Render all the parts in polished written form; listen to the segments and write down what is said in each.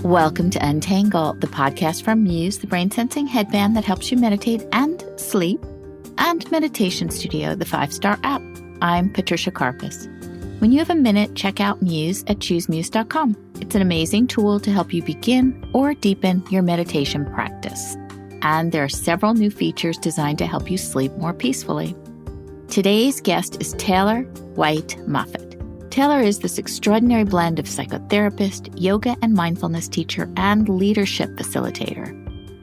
Welcome to Untangled, the podcast from Muse, the brain-sensing headband that helps you meditate and sleep, and Meditation Studio, the 5-star app. I'm Patricia Karpus. When you have a minute, check out Muse at choosemuse.com. It's an amazing tool to help you begin or deepen your meditation practice. And there are several new features designed to help you sleep more peacefully. Today's guest is Taylor White Moffitt. Taylor is this extraordinary blend of psychotherapist, yoga and mindfulness teacher, and leadership facilitator.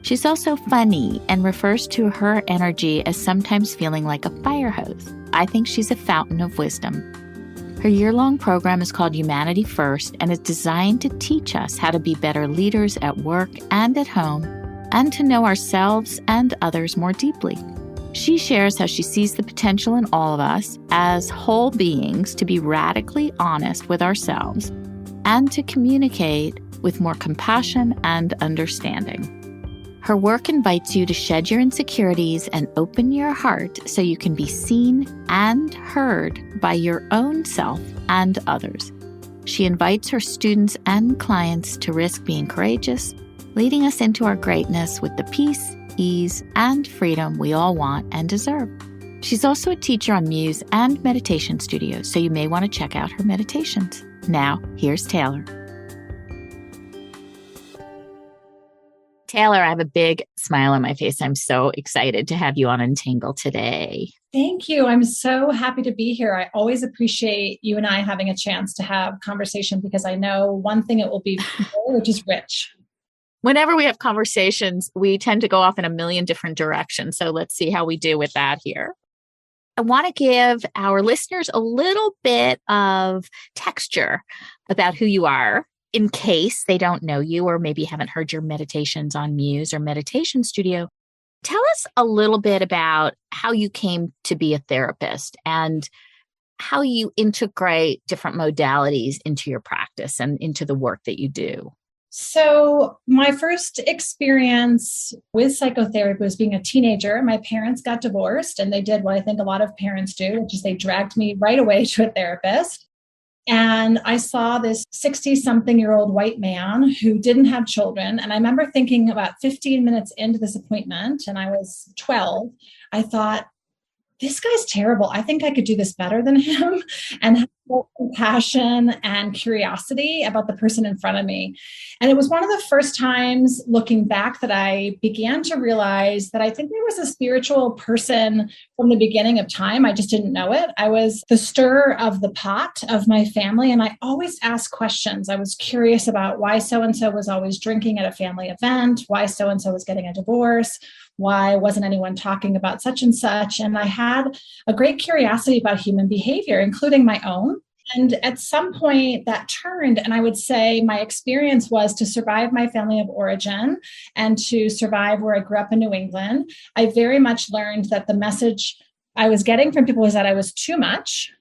She's also funny and refers to her energy as sometimes feeling like a fire hose. I think she's a fountain of wisdom. Her year-long program is called Humanity First and is designed to teach us how to be better leaders at work and at home, and to know ourselves and others more deeply. She shares how she sees the potential in all of us as whole beings to be radically honest with ourselves and to communicate with more compassion and understanding. Her work invites you to shed your insecurities and open your heart so you can be seen and heard by your own self and others. She invites her students and clients to risk being courageous, leading us into our greatness with the peace, ease, and freedom we all want and deserve. She's also a teacher on Muse and Meditation Studio, so you may want to check out her meditations. Now, here's Taylor. Taylor, I have a big smile on my face. I'm so excited to have you on Untangled today. Thank you. I'm so happy to be here. I always appreciate you and I having a chance to have conversation because I know one thing it will be, which is rich. Whenever we have conversations, we tend to go off in a million different directions. So let's see how we do with that here. I want to give our listeners a little bit of texture about who you are in case they don't know you or maybe haven't heard your meditations on Muse or Meditation Studio. Tell us a little bit about how you came to be a therapist and how you integrate different modalities into your practice and into the work that you do. So my first experience with psychotherapy was being a teenager. My parents got divorced and they did what I think a lot of parents do, which is they dragged me right away to a therapist. And I saw this 60-something-year-old white man who didn't have children. And I remember thinking about 15 minutes into this appointment, and I was 12, I thought, this guy's terrible. I think I could do this better than him and have more compassion and curiosity about the person in front of me. And it was one of the first times looking back that I began to realize that I think there was a spiritual person from the beginning of time. I just didn't know it. I was the stirrer of the pot of my family. And I always asked questions. I was curious about why so-and-so was always drinking at a family event, why so-and-so was getting a divorce, why wasn't anyone talking about such and such? And I had a great curiosity about human behavior, including my own. And at some point that turned, and I would say my experience was to survive my family of origin and to survive where I grew up in New England. I very much learned that the message I was getting from people was that I was too much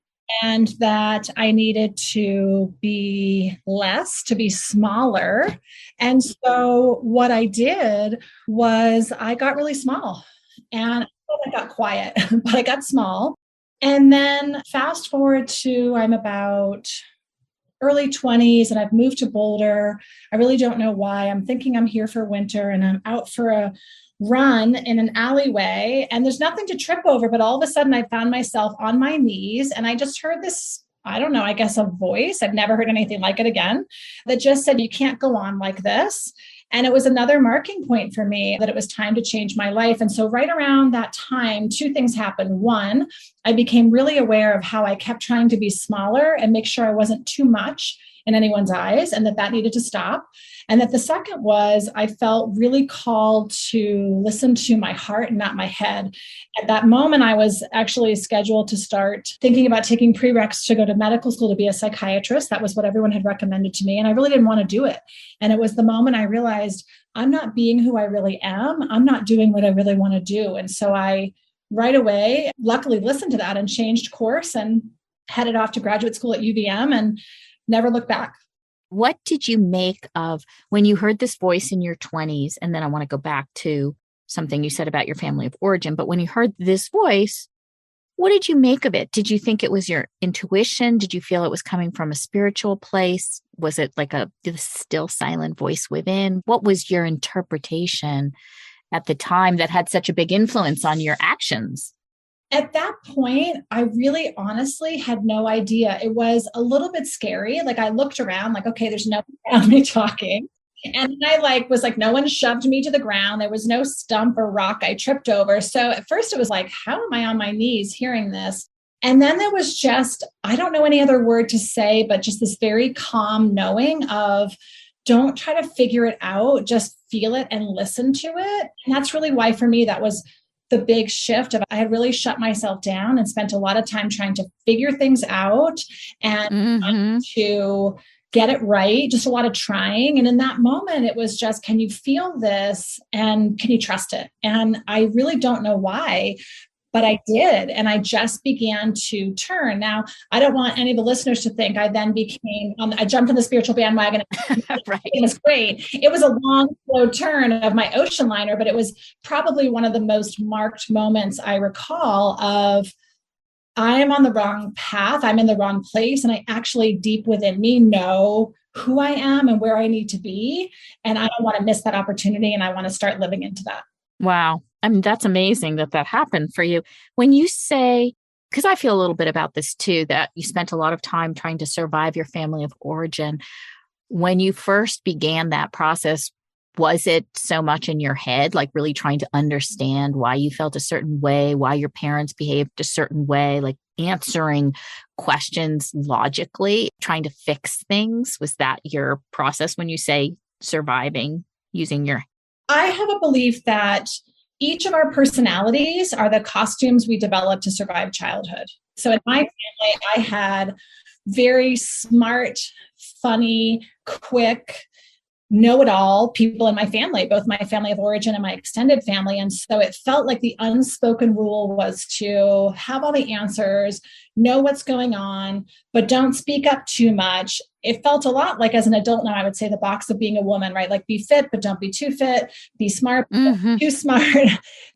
and that I needed to be less, to be smaller. And so what I did was I got really small and I got quiet, but I got small. And then fast forward to I'm about early 20s and I've moved to Boulder. I really don't know why. I'm thinking I'm here for winter and I'm out for a run in an alleyway and there's nothing to trip over, but all of a sudden I found myself on my knees and I just heard this, I don't know, I guess a voice. I've never heard anything like it again that just said, you can't go on like this. And it was another marking point for me that it was time to change my life. And so right around that time, two things happened. One, I became really aware of how I kept trying to be smaller and make sure I wasn't too much in anyone's eyes and that needed to stop. And that the second was I felt really called to listen to my heart and not my head. At that moment, I was actually scheduled to start thinking about taking prereqs to go to medical school to be a psychiatrist. That was what everyone had recommended to me. And I really didn't want to do it. And it was the moment I realized I'm not being who I really am. I'm not doing what I really want to do. And so I right away, luckily listened to that and changed course and headed off to graduate school at UVM and never looked back. What did you make of when you heard this voice in your 20s? And then I want to go back to something you said about your family of origin. But when you heard this voice, What did you make of it? Did you think it was your intuition? Did you feel it was coming from a spiritual place? Was it like the still silent voice within? What was your interpretation at the time that had such a big influence on your actions? At that point, I really honestly had no idea. It was a little bit scary. Like I looked around, like, okay, there's no one around me talking. And I was like, no one shoved me to the ground. There was no stump or rock I tripped over. So at first it was like, how am I on my knees hearing this? And then there was just, I don't know any other word to say, but just this very calm knowing of don't try to figure it out, just feel it and listen to it. And that's really why for me, that was the big shift of I had really shut myself down and spent a lot of time trying to figure things out and to get it right, just a lot of trying. And in that moment, it was just, can you feel this and can you trust it? And I really don't know why, but I did. And I just began to turn. Now, I don't want any of the listeners to think I then I jumped on the spiritual bandwagon. Right. It was great. It was a long, slow turn of my ocean liner, but it was probably one of the most marked moments I recall of I am on the wrong path. I'm in the wrong place. And I actually deep within me know who I am and where I need to be. And I don't want to miss that opportunity. And I want to start living into that. Wow. I mean, that's amazing that happened for you. When you say, because I feel a little bit about this too, that you spent a lot of time trying to survive your family of origin. When you first began that process, was it so much in your head, like really trying to understand why you felt a certain way, why your parents behaved a certain way, like answering questions logically, trying to fix things? Was that your process when you say surviving using your... I have a belief that each of our personalities are the costumes we develop to survive childhood. So in my family, I had very smart, funny, quick, know-it-all people in my family, both my family of origin and my extended family. And so it felt like the unspoken rule was to have all the answers, know what's going on, but don't speak up too much. It felt a lot like as an adult now, I would say the box of being a woman, right? Like be fit, but don't be too fit, be smart, but don't be too smart.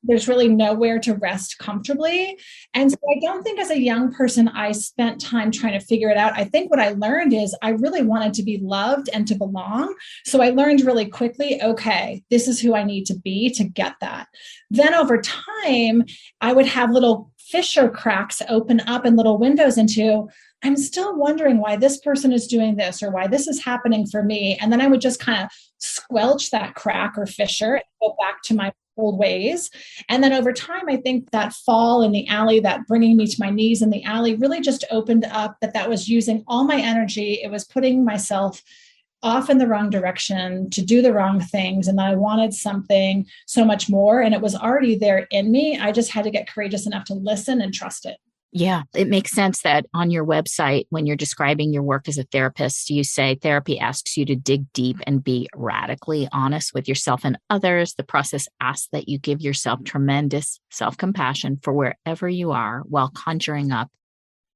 There's really nowhere to rest comfortably. And so I don't think as a young person, I spent time trying to figure it out. I think what I learned is I really wanted to be loved and to belong. So I learned really quickly, okay, this is who I need to be to get that. Then over time, I would have little fissure cracks open up and little windows into, I'm still wondering why this person is doing this or why this is happening for me. And then I would just kind of squelch that crack or fissure and go back to my old ways. And then over time, I think that fall in the alley, that bringing me to my knees in the alley really just opened up that was using all my energy. It was putting myself off in the wrong direction to do the wrong things. And I wanted something so much more. And it was already there in me. I just had to get courageous enough to listen and trust it. Yeah, it makes sense that on your website, when you're describing your work as a therapist, you say therapy asks you to dig deep and be radically honest with yourself and others. The process asks that you give yourself tremendous self-compassion for wherever you are while conjuring up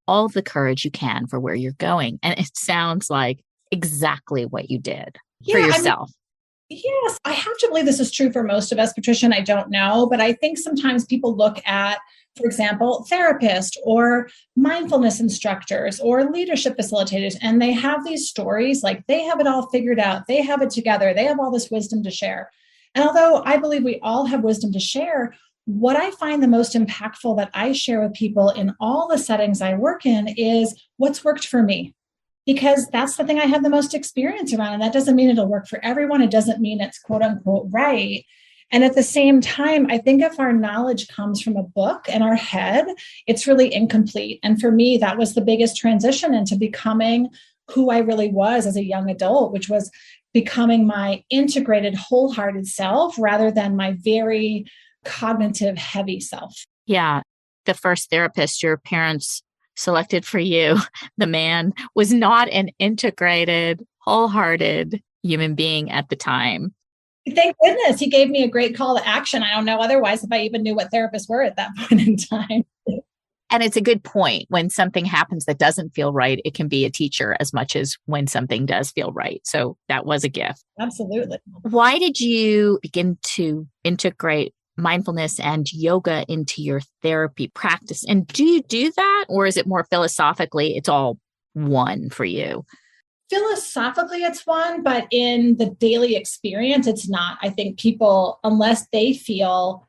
all the courage you can for where you're going. And it sounds like exactly what you did for yourself. Yes, I have to believe this is true for most of us, Patricia, and I don't know, but I think sometimes people look at, for example, therapists or mindfulness instructors or leadership facilitators, and they have these stories like they have it all figured out, they have it together, they have all this wisdom to share. And although I believe we all have wisdom to share, what I find the most impactful that I share with people in all the settings I work in is what's worked for me. Because that's the thing I have the most experience around. And that doesn't mean it'll work for everyone. It doesn't mean it's quote unquote right. And at the same time, I think if our knowledge comes from a book and our head, it's really incomplete. And for me, that was the biggest transition into becoming who I really was as a young adult, which was becoming my integrated, wholehearted self rather than my very cognitive, heavy self. Yeah. The first therapist your parents selected for you, the man, was not an integrated, wholehearted human being at the time. Thank goodness he gave me a great call to action. I don't know otherwise if I even knew what therapists were at that point in time. And it's a good point. When something happens that doesn't feel right, it can be a teacher as much as when something does feel right. So that was a gift. Absolutely. Why did you begin to integrate mindfulness and yoga into your therapy practice. And do you do that? Or is it more philosophically, it's all one for you? Philosophically, it's one, but in the daily experience, it's not. I think people, unless they feel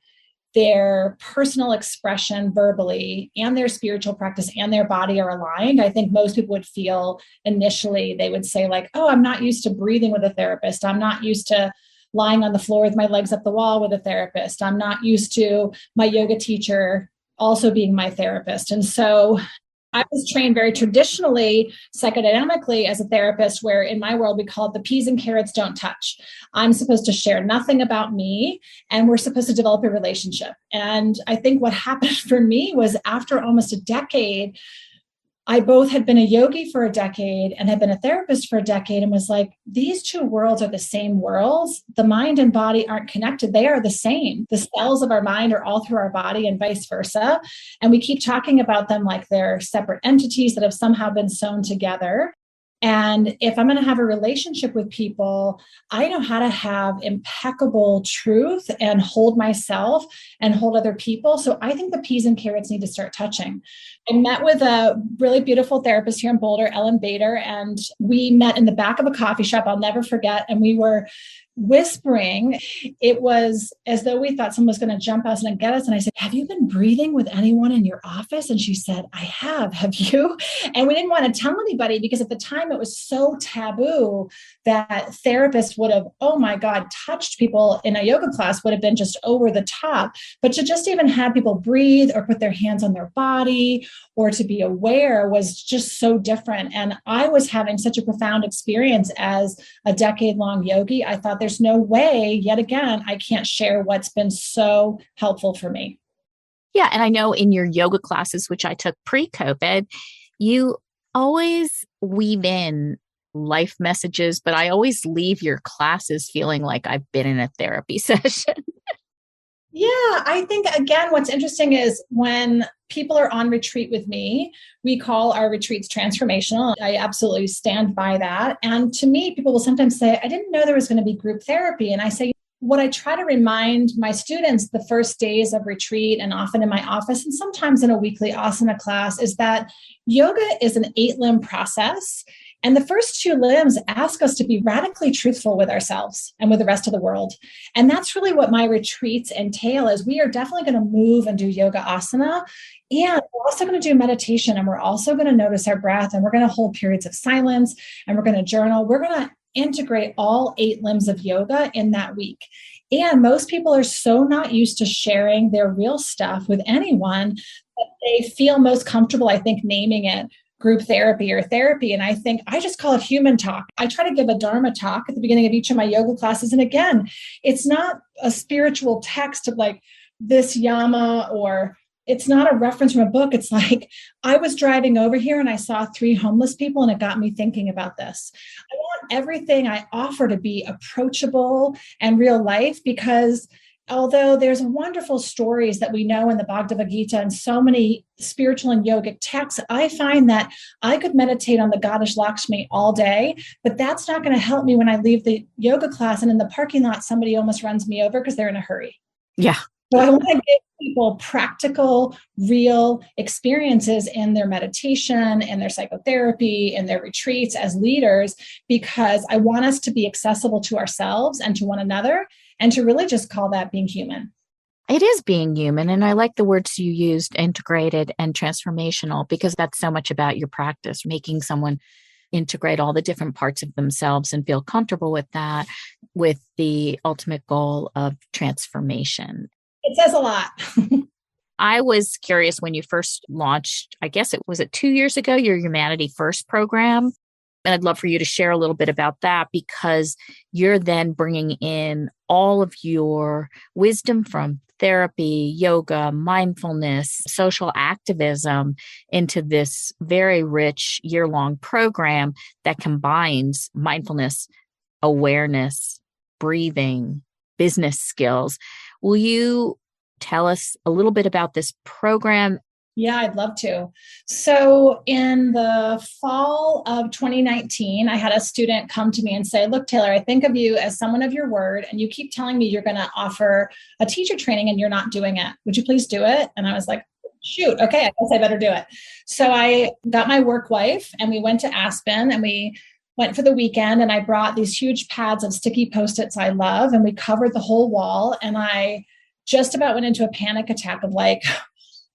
their personal expression verbally and their spiritual practice and their body are aligned, I think most people would feel initially, they would say like, oh, I'm not used to breathing with a therapist. I'm not used to lying on the floor with my legs up the wall with a therapist. I'm not used to my yoga teacher also being my therapist. And so I was trained very traditionally, psychodynamically as a therapist, where in my world, we call it the peas and carrots don't touch. I'm supposed to share nothing about me, and we're supposed to develop a relationship. And I think what happened for me was after almost a decade, I both had been a yogi for a decade and had been a therapist for a decade, and was like, these two worlds are the same worlds. The mind and body aren't connected. They are the same. The cells of our mind are all through our body and vice versa. And we keep talking about them like they're separate entities that have somehow been sewn together. And if I'm going to have a relationship with people, I know how to have impeccable truth and hold myself and hold other people. So I think the peas and carrots need to start touching. I met with a really beautiful therapist here in Boulder, Ellen Bader, and we met in the back of a coffee shop. I'll never forget. And we were whispering. It was as though we thought someone was going to jump us and get us. And I said, have you been breathing with anyone in your office? And she said, I have. Have you? And we didn't want to tell anybody because at the time it was so taboo that therapists would have, oh my God, touched people in a yoga class would have been just over the top. But to just even have people breathe or put their hands on their body or to be aware was just so different. And I was having such a profound experience as a decade-long yogi. I thought there's no way, yet again, I can't share what's been so helpful for me. Yeah. And I know in your yoga classes, which I took pre-COVID, you always weave in life messages, but I always leave your classes feeling like I've been in a therapy session. Yeah, I think, again, what's interesting is when people are on retreat with me, we call our retreats transformational. I absolutely stand by that. And to me, people will sometimes say, I didn't know there was going to be group therapy. And I say, what I try to remind my students the first days of retreat and often in my office and sometimes in a weekly asana class is that yoga is an 8-limb process. And the first 2 limbs ask us to be radically truthful with ourselves and with the rest of the world. And that's really what my retreats entail is we are definitely going to move and do yoga asana. And we're also going to do meditation. And we're also going to notice our breath. And we're going to hold periods of silence. And we're going to journal. We're going to integrate all 8 limbs of yoga in that week. And most people are so not used to sharing their real stuff with anyone that they feel most comfortable, I think, naming it group therapy or therapy. And I think I just call it human talk. I try to give a Dharma talk at the beginning of each of my yoga classes. And again, it's not a spiritual text of like this yama, or it's not a reference from a book. It's like, I was driving over here and I saw 3 homeless people and it got me thinking about this. I want everything I offer to be approachable and real life, because although there's wonderful stories that we know in the Bhagavad Gita and so many spiritual and yogic texts, I find that I could meditate on the goddess Lakshmi all day, but that's not going to help me when I leave the yoga class and in the parking lot, somebody almost runs me over because they're in a hurry. Yeah. So I want to give people practical, real experiences in their meditation, in their psychotherapy, in their retreats as leaders, because I want us to be accessible to ourselves and to one another, and to really just call that being human. It is being human. And I like the words you used, integrated and transformational, because that's so much about your practice, making someone integrate all the different parts of themselves and feel comfortable with that, with the ultimate goal of transformation. It says a lot. I was curious when you first launched, I guess it was 2 years ago, your Humanity First program. And I'd love for you to share a little bit about that, because you're then bringing in all of your wisdom from therapy, yoga, mindfulness, social activism into this very rich year-long program that combines mindfulness, awareness, breathing, business skills. Will you tell us a little bit about this program? Yeah, I'd love to. So in the fall of 2019, I had a student come to me and say, look, Taylor, I think of you as someone of your word, and you keep telling me you're going to offer a teacher training and you're not doing it. Would you please do it? And I was like, shoot, okay, I guess I better do it. So I got my work wife and we went to Aspen and we went for the weekend, and I brought these huge pads of sticky Post-its I love, and we covered the whole wall. And I just about went into a panic attack of like,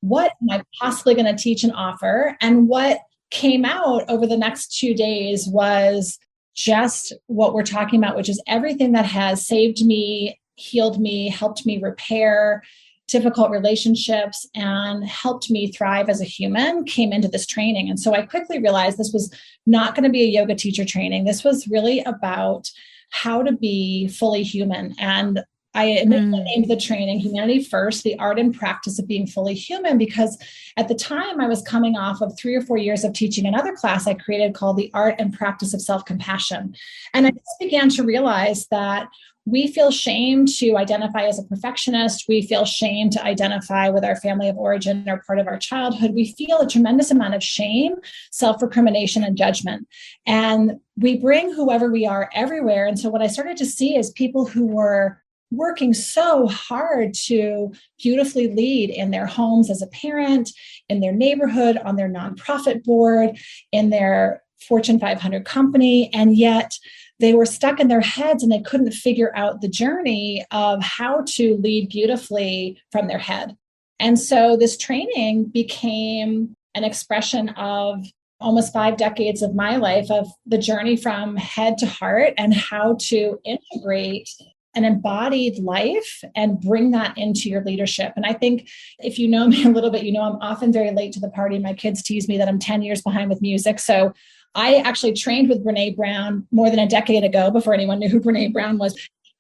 what am I possibly going to teach and offer? And what came out over the next 2 days was just what we're talking about, which is everything that has saved me, healed me, helped me repair difficult relationships, and helped me thrive as a human came into this training. And so I quickly realized this was not going to be a yoga teacher training. This was really about how to be fully human. And I initially named the training Humanity First, the art and practice of being fully human, because at the time I was coming off of 3 or 4 years of teaching another class I created called the art and practice of self-compassion. And I just began to realize that we feel shame to identify as a perfectionist. We feel shame to identify with our family of origin or part of our childhood. We feel a tremendous amount of shame, self-recrimination, and judgment. And we bring whoever we are everywhere. And so what I started to see is people who were working so hard to beautifully lead in their homes as a parent, in their neighborhood, on their nonprofit board, in their Fortune 500 company, and yet they were stuck in their heads and they couldn't figure out the journey of how to lead beautifully from their head. And so this training became an expression of almost 5 decades of my life, of the journey from head to heart and how to integrate an embodied life and bring that into your leadership. And I think if you know me a little bit, you know I'm often very late to the party. My kids tease me that I'm 10 years behind with music. So I actually trained with Brené Brown more than a decade ago, before anyone knew who Brené Brown was.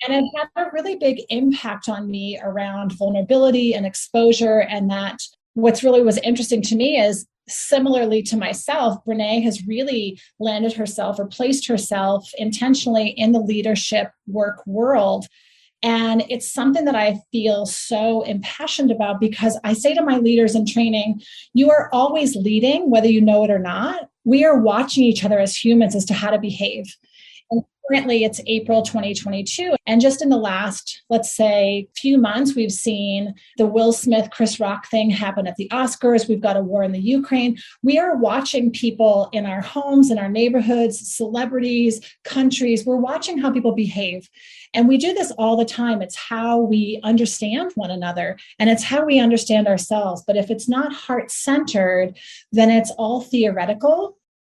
And it had a really big impact on me around vulnerability and exposure. And that what's really was interesting to me is, similarly to myself, Brené has really landed herself or placed herself intentionally in the leadership work world. And it's something that I feel so impassioned about, because I say to my leaders in training, you are always leading, whether you know it or not. We are watching each other as humans as to how to behave. And currently it's April 2022. And just in the last, let's say, few months, we've seen the Will Smith, Chris Rock thing happen at the Oscars. We've got a war in the Ukraine. We are watching people in our homes, in our neighborhoods, celebrities, countries. We're watching how people behave. And we do this all the time. It's how we understand one another, and it's how we understand ourselves. But if it's not heart-centered, then it's all theoretical.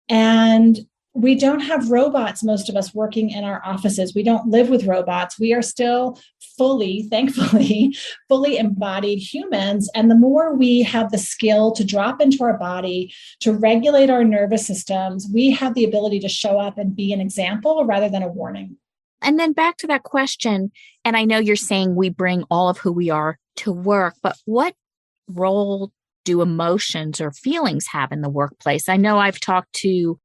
And we don't have robots, most of us, working in our offices. We don't live with robots. We are still fully, thankfully, fully embodied humans. And the more we have the skill to drop into our body, to regulate our nervous systems, we have the ability to show up and be an example rather than a warning. And then back to that question, and I know you're saying we bring all of who we are to work, but what role do emotions or feelings have in the workplace? I know I've talked to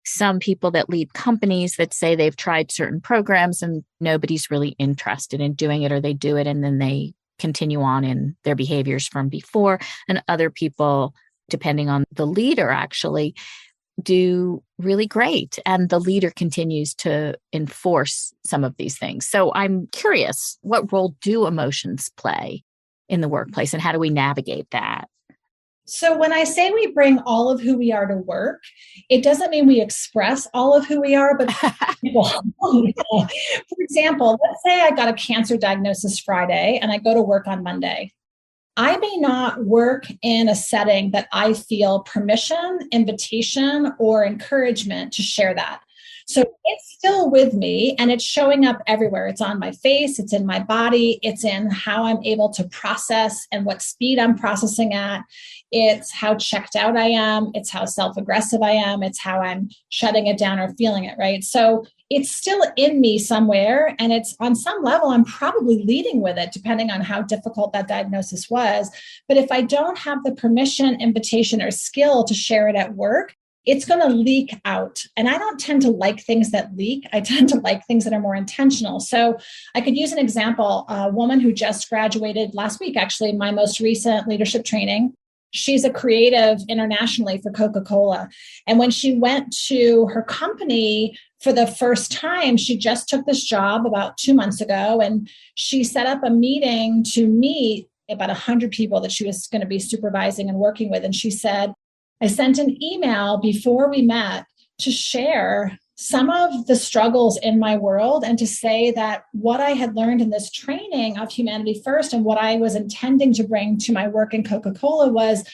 some people that lead companies that say they've tried certain programs and nobody's really interested in doing it, or they do it and then they continue on in their behaviors from before. And other people, depending on the leader, actually do really great. And the leader continues to enforce some of these things. So I'm curious, what role do emotions play in the workplace, and how do we navigate that? So when I say we bring all of who we are to work, it doesn't mean we express all of who we are, but for example, let's say I got a cancer diagnosis Friday and I go to work on Monday. I may not work in a setting that I feel permission, invitation, or encouragement to share that. So it's still with me and it's showing up everywhere. It's on my face, it's in my body, it's in how I'm able to process and what speed I'm processing at. It's how checked out I am. It's how self-aggressive I am. It's how I'm shutting it down or feeling it, right? So it's still in me somewhere, and it's on some level, I'm probably leading with it, depending on how difficult that diagnosis was. But if I don't have the permission, invitation, or skill to share it at work, it's going to leak out. And I don't tend to like things that leak. I tend to like things that are more intentional. So I could use an example. A woman who just graduated last week, actually, my most recent leadership training. She's a creative internationally for Coca-Cola. And when she went to her company for the first time, she just took this job about 2 months ago, and she set up a meeting to meet about 100 people that she was going to be supervising and working with. And she said, I sent an email before we met to share some of the struggles in my world and to say that what I had learned in this training of Humanity First and what I was intending to bring to my work in Coca-Cola was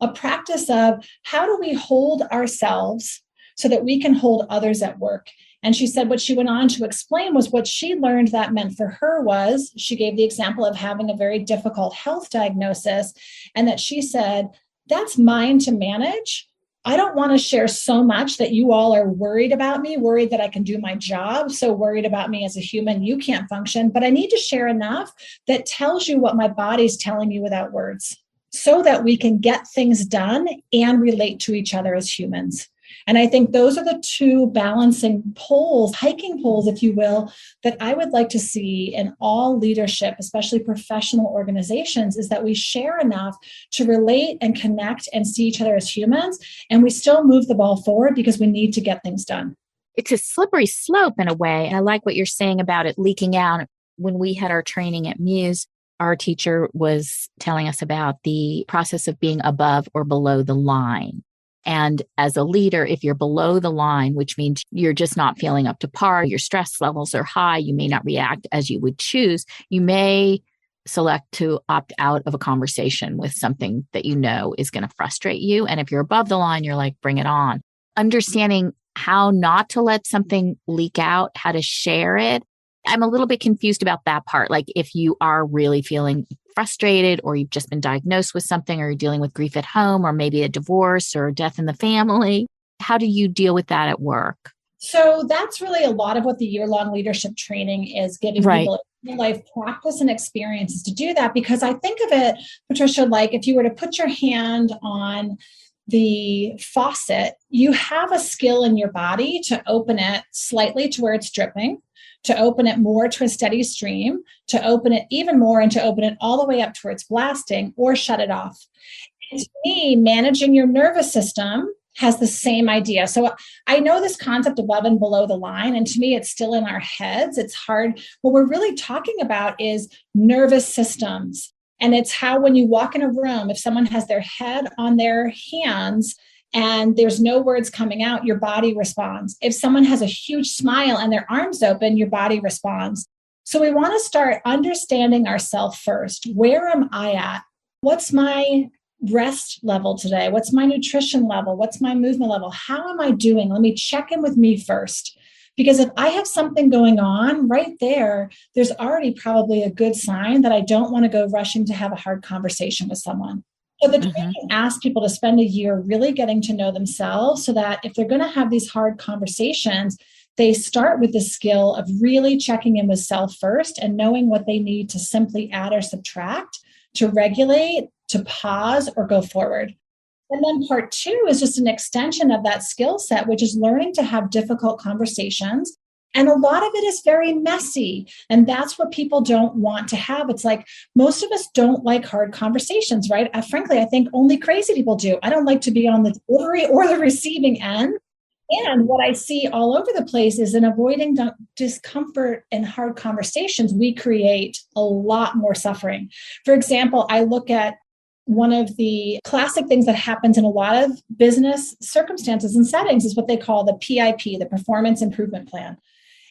a practice of how do we hold ourselves so that we can hold others at work. And she said what she went on to explain was what she learned that meant for her was, she gave the example of having a very difficult health diagnosis, and that she said, that's mine to manage. I don't want to share so much that you all are worried about me, worried that I can do my job, so worried about me as a human, you can't function, but I need to share enough that tells you what my body's telling you without words so that we can get things done and relate to each other as humans. And I think those are the two balancing poles, hiking poles, if you will, that I would like to see in all leadership, especially professional organizations, is that we share enough to relate and connect and see each other as humans. And we still move the ball forward because we need to get things done. It's a slippery slope in a way. And I like what you're saying about it leaking out. When we had our training at Muse, our teacher was telling us about the process of being above or below the line. And as a leader, if you're below the line, which means you're just not feeling up to par, your stress levels are high, you may not react as you would choose, you may select to opt out of a conversation with something that you know is going to frustrate you. And if you're above the line, you're like, bring it on. Understanding how not to let something leak out, how to share it. I'm a little bit confused about that part. Like if you are really feeling frustrated or you've just been diagnosed with something or you're dealing with grief at home or maybe a divorce or death in the family, how do you deal with that at work? So that's really a lot of what the year-long leadership training is giving people life practice and experiences to do that. Because I think of it, Patricia, like if you were to put your hand on the faucet, you have a skill in your body to open it slightly to where it's dripping, to open it more to a steady stream, to open it even more and to open it all the way up to where it's blasting or shut it off. And to me, managing your nervous system has the same idea. So I know this concept above and below the line, and to me, it's still in our heads. It's hard. What we're really talking about is nervous systems. And it's how when you walk in a room, if someone has their head on their hands and there's no words coming out, your body responds. If someone has a huge smile and their arms open, your body responds. So we want to start understanding ourselves first. Where am I at? What's my rest level today? What's my nutrition level? What's my movement level? How am I doing? Let me check in with me first. Because if I have something going on right there, there's already probably a good sign that I don't want to go rushing to have a hard conversation with someone. So the training asks people to spend a year really getting to know themselves so that if they're going to have these hard conversations, they start with the skill of really checking in with self first and knowing what they need to simply add or subtract, to regulate, to pause, or go forward. And then part two is just an extension of that skill set, which is learning to have difficult conversations. And a lot of it is very messy. And that's what people don't want to have. It's like most of us don't like hard conversations, right? Frankly, I think only crazy people do. I don't like to be on the delivery or the receiving end. And what I see all over the place is in avoiding discomfort and hard conversations, we create a lot more suffering. For example, I look at one of the classic things that happens in a lot of business circumstances and settings is what they call the PIP, the Performance Improvement Plan.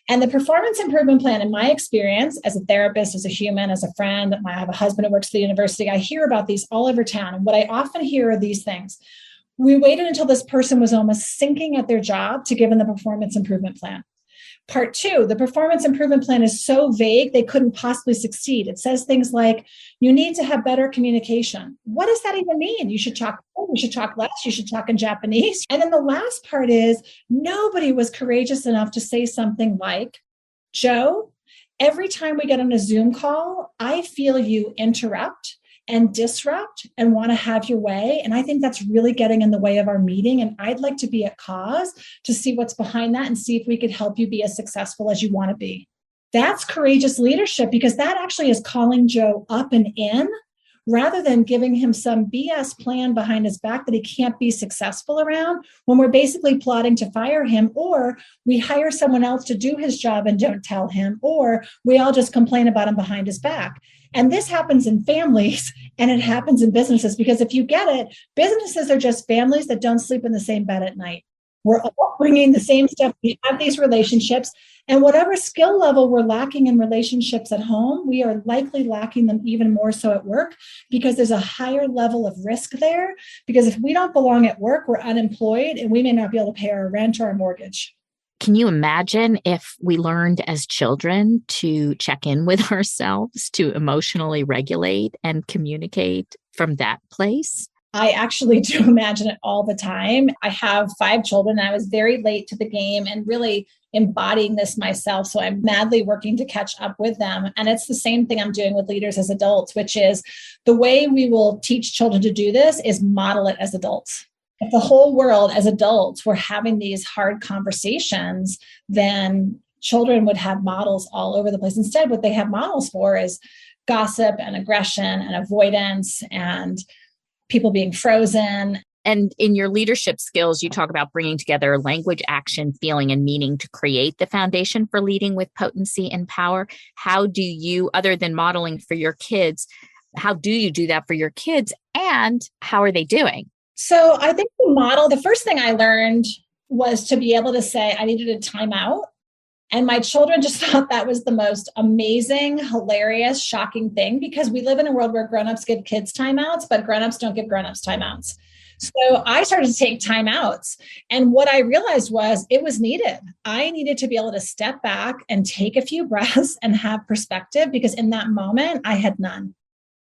And the Performance Improvement Plan, in my experience, as a therapist, as a human, as a friend, I have a husband who works at the university, I hear about these all over town. And what I often hear are these things. We waited until this person was almost sinking at their job to give them the Performance Improvement Plan. Part two, the Performance Improvement Plan is so vague, they couldn't possibly succeed. It says things like, you need to have better communication. What does that even mean? You should talk more, you should talk less, you should talk in Japanese. And then the last part is, nobody was courageous enough to say something like, Joe, every time we get on a Zoom call, I feel you interrupt and disrupt and want to have your way. And I think that's really getting in the way of our meeting. And I'd like to be at cause to see what's behind that and see if we could help you be as successful as you want to be. That's courageous leadership, because that actually is calling Joe up and in rather than giving him some BS plan behind his back that he can't be successful around when we're basically plotting to fire him, or we hire someone else to do his job and don't tell him, or we all just complain about him behind his back. And this happens in families and it happens in businesses, because if you get it, businesses are just families that don't sleep in the same bed at night. We're all bringing the same stuff. We have these relationships, and whatever skill level we're lacking in relationships at home, we are likely lacking them even more so at work, because there's a higher level of risk there. Because if we don't belong at work, we're unemployed and we may not be able to pay our rent or our mortgage. Can you imagine if we learned as children to check in with ourselves, to emotionally regulate and communicate from that place? I actually do imagine it all the time. I have 5 children, and I was very late to the game and really embodying this myself. So I'm madly working to catch up with them. And it's the same thing I'm doing with leaders as adults, which is the way we will teach children to do this is model it as adults. If the whole world as adults were having these hard conversations, then children would have models all over the place. Instead, what they have models for is gossip and aggression and avoidance and people being frozen. And in your leadership skills, you talk about bringing together language, action, feeling, and meaning to create the foundation for leading with potency and power. How do you, other than modeling for your kids, how do you do that for your kids, and how are they doing? So I think the first thing I learned was to be able to say I needed a timeout. And my children just thought that was the most amazing, hilarious, shocking thing, because we live in a world where grownups give kids timeouts, but grownups don't give grownups timeouts. So I started to take timeouts. And what I realized was it was needed. I needed to be able to step back and take a few breaths and have perspective, because in that moment, I had none.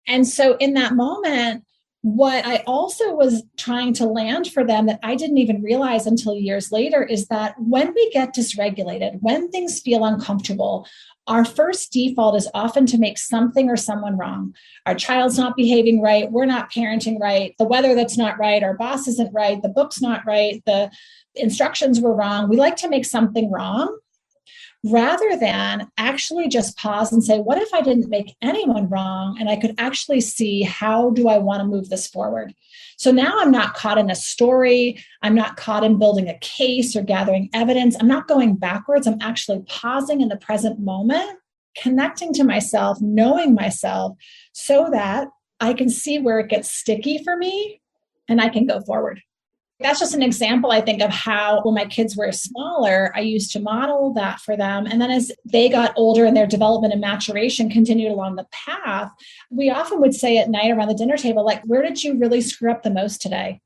And so in that moment, what I also was trying to land for them that I didn't even realize until years later is that when we get dysregulated, when things feel uncomfortable, our first default is often to make something or someone wrong. Our child's not behaving right. We're not parenting right. The weather that's not right. Our boss isn't right. The book's not right. The instructions were wrong. We like to make something wrong, rather than actually just pause and say, what if I didn't make anyone wrong? And I could actually see, how do I want to move this forward? So now I'm not caught in a story. I'm not caught in building a case or gathering evidence. I'm not going backwards. I'm actually pausing in the present moment, connecting to myself, knowing myself, so that I can see where it gets sticky for me and I can go forward. That's just an example, I think, of how when my kids were smaller, I used to model that for them. And then as they got older and their development and maturation continued along the path, we often would say at night around the dinner table, like, where did you really screw up the most today?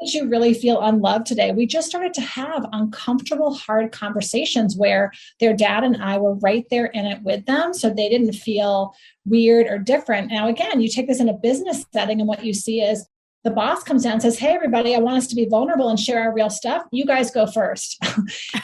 Did you really feel unloved today? We just started to have uncomfortable, hard conversations where their dad and I were right there in it with them, so they didn't feel weird or different. Now, again, you take this in a business setting, and what you see is the boss comes down and says, hey, everybody, I want us to be vulnerable and share our real stuff. You guys go first.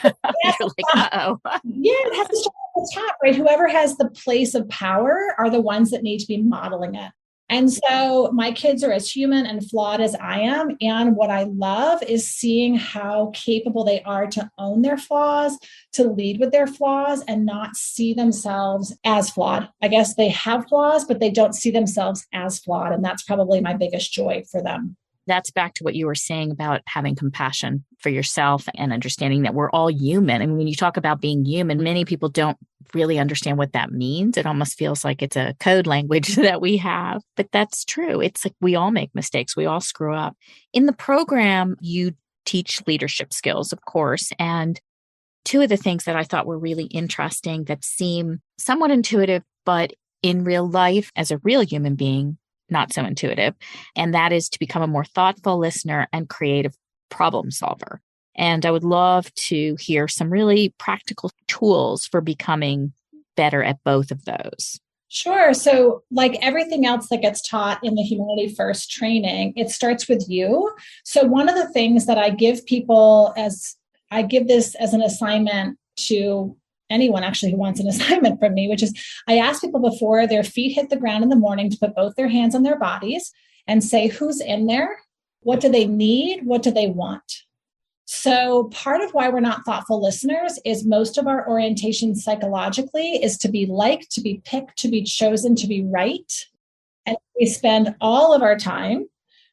You're like, uh-oh. Yeah, it has to start at the top, right? Whoever has the place of power are the ones that need to be modeling it. And so my kids are as human and flawed as I am. And what I love is seeing how capable they are to own their flaws, to lead with their flaws, and not see themselves as flawed. I guess they have flaws, but they don't see themselves as flawed. And that's probably my biggest joy for them. That's back to what you were saying about having compassion for yourself and understanding that we're all human. And when you talk about being human, many people don't really understand what that means. It almost feels like it's a code language that we have, but that's true. It's like we all make mistakes. We all screw up. In the program, you teach leadership skills, of course. And two of the things that I thought were really interesting that seem somewhat intuitive, but in real life, as a real human being, not so intuitive. And that is to become a more thoughtful listener and creative problem solver. And I would love to hear some really practical tools for becoming better at both of those. Sure. So like everything else that gets taught in the Humanity First training, it starts with you. So one of the things that I give people I give this as an assignment to anyone actually who wants an assignment from me, which is I ask people before their feet hit the ground in the morning to put both their hands on their bodies and say, who's in there? What do they need? What do they want? So part of why we're not thoughtful listeners is most of our orientation psychologically is to be liked, to be picked, to be chosen, to be right. And we spend all of our time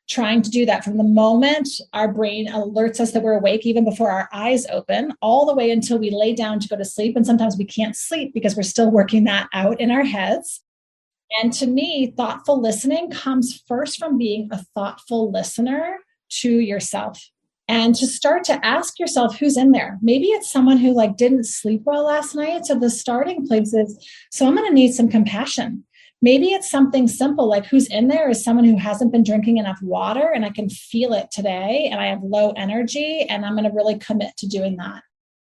trying to do that from the moment our brain alerts us that we're awake, even before our eyes open, all the way until we lay down to go to sleep. And sometimes we can't sleep because we're still working that out in our heads. And to me, thoughtful listening comes first from being a thoughtful listener to yourself. And to start to ask yourself who's in there. Maybe it's someone who didn't sleep well last night. So the starting place is, so I'm going to need some compassion. Maybe it's something simple like who's in there is someone who hasn't been drinking enough water and I can feel it today and I have low energy and I'm going to really commit to doing that.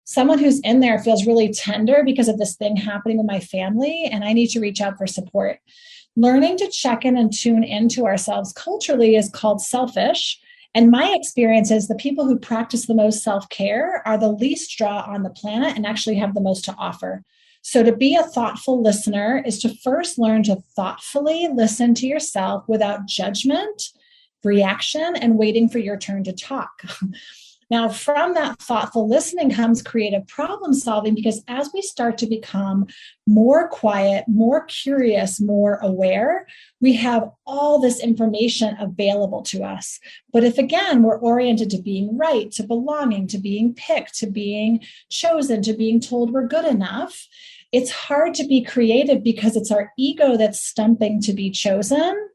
Someone who's in there feels really tender because of this thing happening in my family and I need to reach out for support. Learning to check in and tune into ourselves culturally is called selfish. And my experience is the people who practice the most self-care are the least straw on the planet and actually have the most to offer. So to be a thoughtful listener is to first learn to thoughtfully listen to yourself without judgment, reaction, and waiting for your turn to talk. Now, from that thoughtful listening comes creative problem solving, because as we start to become more quiet, more curious, more aware, we have all this information available to us. But if, again, we're oriented to being right, to belonging, to being picked, to being chosen, to being told we're good enough, it's hard to be creative because it's our ego that's stumping to be chosen,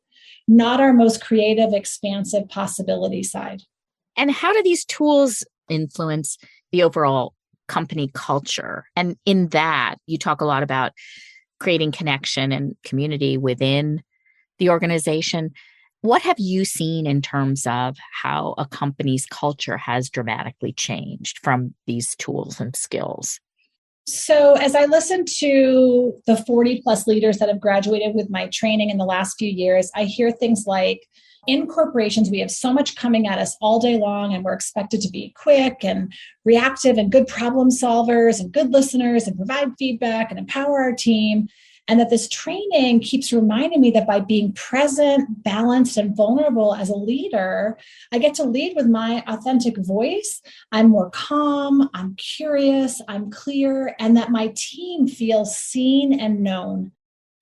not our most creative, expansive possibility side. And how do these tools influence the overall company culture? And in that, you talk a lot about creating connection and community within the organization. What have you seen in terms of how a company's culture has dramatically changed from these tools and skills? So as I listen to the 40 plus leaders that have graduated with my training in the last few years, I hear things like, in corporations, we have so much coming at us all day long, and we're expected to be quick and reactive and good problem solvers and good listeners and provide feedback and empower our team. And that this training keeps reminding me that by being present, balanced, and vulnerable as a leader, I get to lead with my authentic voice. I'm more calm, I'm curious, I'm clear, and that my team feels seen and known.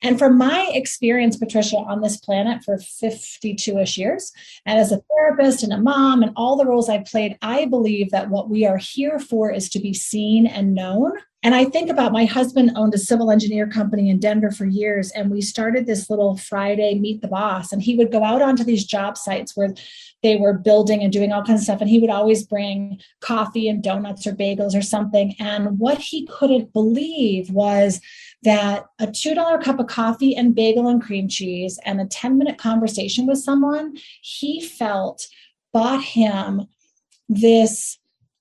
And from my experience, Patricia, on this planet for 52-ish years, and as a therapist and a mom and all the roles I've played, I believe that what we are here for is to be seen and known. And I think about my husband owned a civil engineer company in Denver for years, and we started this little Friday Meet the Boss, and he would go out onto these job sites where they were building and doing all kinds of stuff, and he would always bring coffee and donuts or bagels or something. And what he couldn't believe was that a $2 cup of coffee and bagel and cream cheese and a 10-minute conversation with someone he felt bought him this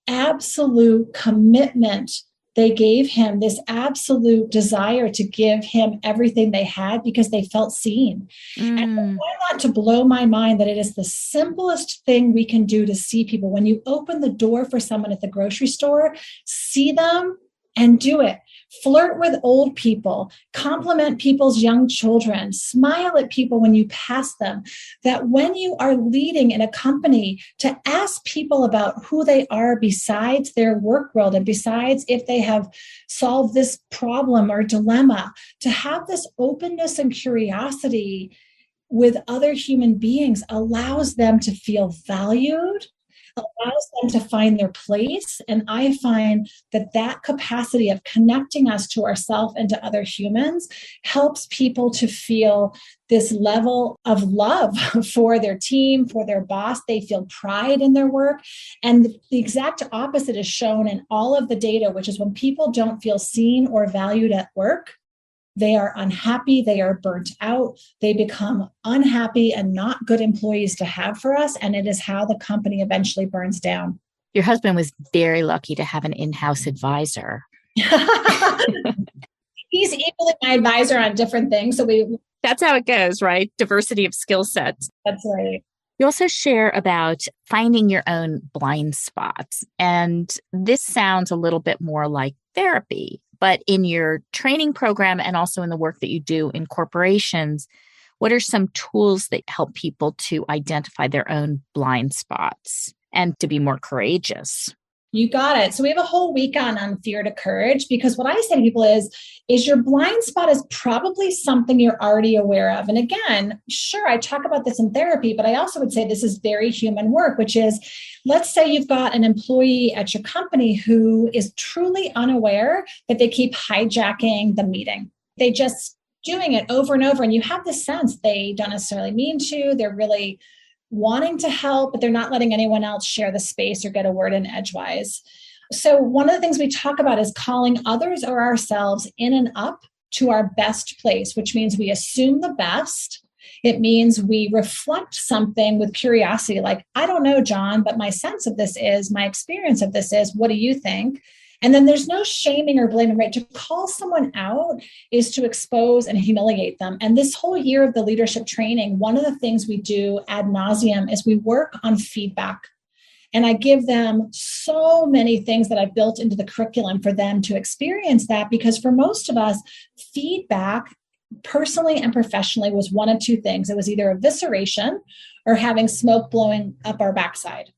absolute commitment. They gave him this absolute desire to give him everything they had because they felt seen. And I want to blow my mind that it is the simplest thing we can do to see people. When you open the door for someone at the grocery store, see them and do it. Flirt with old people, compliment people's young children, smile at people when you pass them. That when you are leading in a company, to ask people about who they are besides their work world and besides if they have solved this problem or dilemma, to have this openness and curiosity with other human beings allows them to feel valued, allows them to find their place. And I find that that capacity of connecting us to ourselves and to other humans helps people to feel this level of love for their team, for their boss. They feel pride in their work. And the exact opposite is shown in all of the data, which is when people don't feel seen or valued at work, they are unhappy, they are burnt out, they become unhappy and not good employees to have for us. And it is how the company eventually burns down. Your husband was very lucky to have an in-house advisor. He's equally my advisor on different things. That's how it goes, right? Diversity of skill sets. That's right. You also share about finding your own blind spots. And this sounds a little bit more like therapy. But in your training program and also in the work that you do in corporations, what are some tools that help people to identify their own blind spots and to be more courageous? You got it. So we have a whole week on fear to courage, because what I say to people is your blind spot is probably something you're already aware of. And again, sure, I talk about this in therapy, but I also would say this is very human work, which is, let's say you've got an employee at your company who is truly unaware that they keep hijacking the meeting. They just doing it over and over. And you have this sense they don't necessarily mean to, they're really wanting to help, but they're not letting anyone else share the space or get a word in edgewise. So one of the things we talk about is calling others or ourselves in and up to our best place, which means we assume the best. It means we reflect something with curiosity, like, I don't know, John, but my sense of this is, my experience of this is, what do you think? And then there's no shaming or blaming, right? To call someone out is to expose and humiliate them. And this whole year of the leadership training, one of the things we do ad nauseum is we work on feedback. And I give them so many things that I've built into the curriculum for them to experience that, because for most of us, feedback personally and professionally was one of two things. It was either evisceration or having smoke blowing up our backside.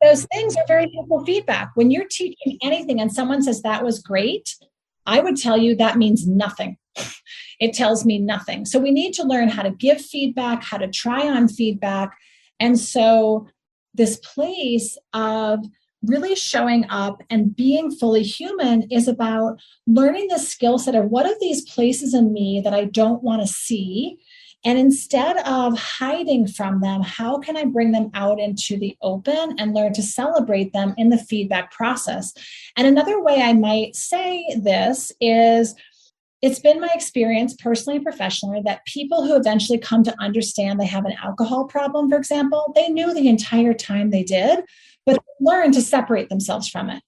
Those things are very helpful feedback. When you're teaching anything and someone says that was great, I would tell you that means nothing. It tells me nothing. So we need to learn how to give feedback, how to try on feedback. And so this place of really showing up and being fully human is about learning the skill set of what are these places in me that I don't want to see. And instead of hiding from them, how can I bring them out into the open and learn to celebrate them in the feedback process? And another way I might say this is, it's been my experience personally and professionally that people who eventually come to understand they have an alcohol problem, for example, they knew the entire time they did, but they learned to separate themselves from it.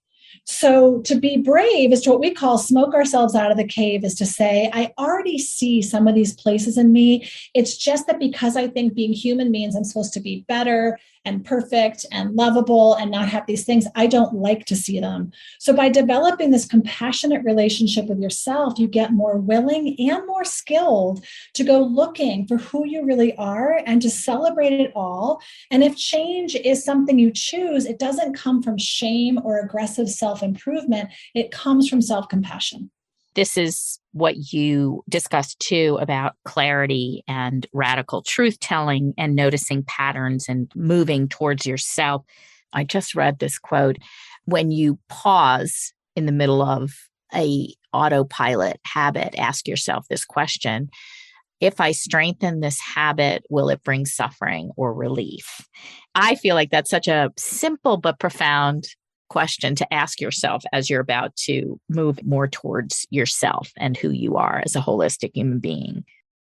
So to be brave is to what we call smoke ourselves out of the cave, is to say, I already see some of these places in me. It's just that because I think being human means I'm supposed to be better and perfect and lovable and not have these things, I don't like to see them. So by developing this compassionate relationship with yourself, you get more willing and more skilled to go looking for who you really are and to celebrate it all. And if change is something you choose, it doesn't come from shame or aggressive self-improvement. It comes from self-compassion. This is what you discussed too about clarity and radical truth telling and noticing patterns and moving towards yourself. I just read this quote: when you pause in the middle of a autopilot habit, ask yourself this question: if I strengthen this habit, will it bring suffering or relief? I feel like that's such a simple but profound question to ask yourself as you're about to move more towards yourself and who you are as a holistic human being.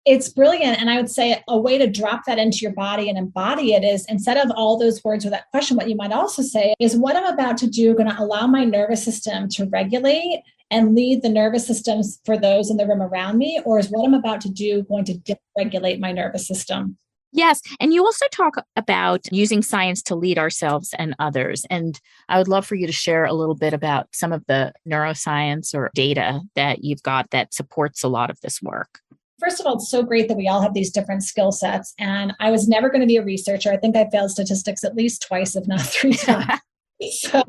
It's brilliant. And I would say a way to drop that into your body and embody it is, instead of all those words or that question, what you might also say is, what I'm about to do going to allow my nervous system to regulate and lead the nervous systems for those in the room around me, or is what I'm about to do going to dysregulate my nervous system? Yes. And you also talk about using science to lead ourselves and others. And I would love for you to share a little bit about some of the neuroscience or data that you've got that supports a lot of this work. First of all, it's so great that we all have these different skill sets. And I was never going to be a researcher. I think I failed statistics at least twice, if not three times. So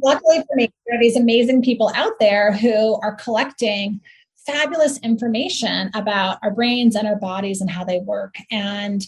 luckily for me, there are these amazing people out there who are collecting fabulous information about our brains and our bodies and how they work. And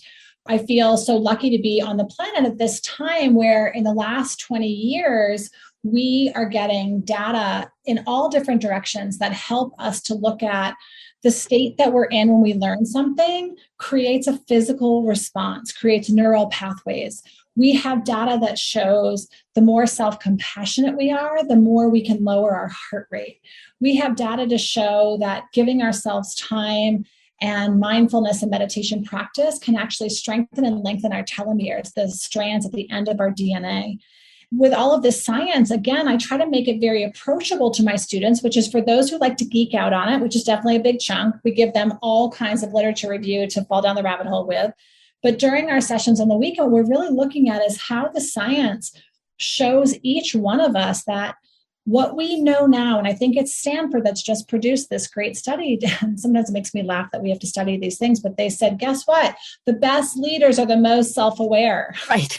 I feel so lucky to be on the planet at this time where in the last 20 years, we are getting data in all different directions that help us to look at the state that we're in when we learn something creates a physical response, creates neural pathways. We have data that shows the more self-compassionate we are, the more we can lower our heart rate. We have data to show that giving ourselves time and mindfulness and meditation practice can actually strengthen and lengthen our telomeres, the strands at the end of our DNA. With all of this science, again, I try to make it very approachable to my students, which is for those who like to geek out on it, which is definitely a big chunk. We give them all kinds of literature review to fall down the rabbit hole with. But during our sessions on the weekend, we're really looking at is how the science shows each one of us that what we know now, and I think it's Stanford that's just produced this great study, and sometimes it makes me laugh that we have to study these things, but they said, guess what? The best leaders are the most self-aware. Right.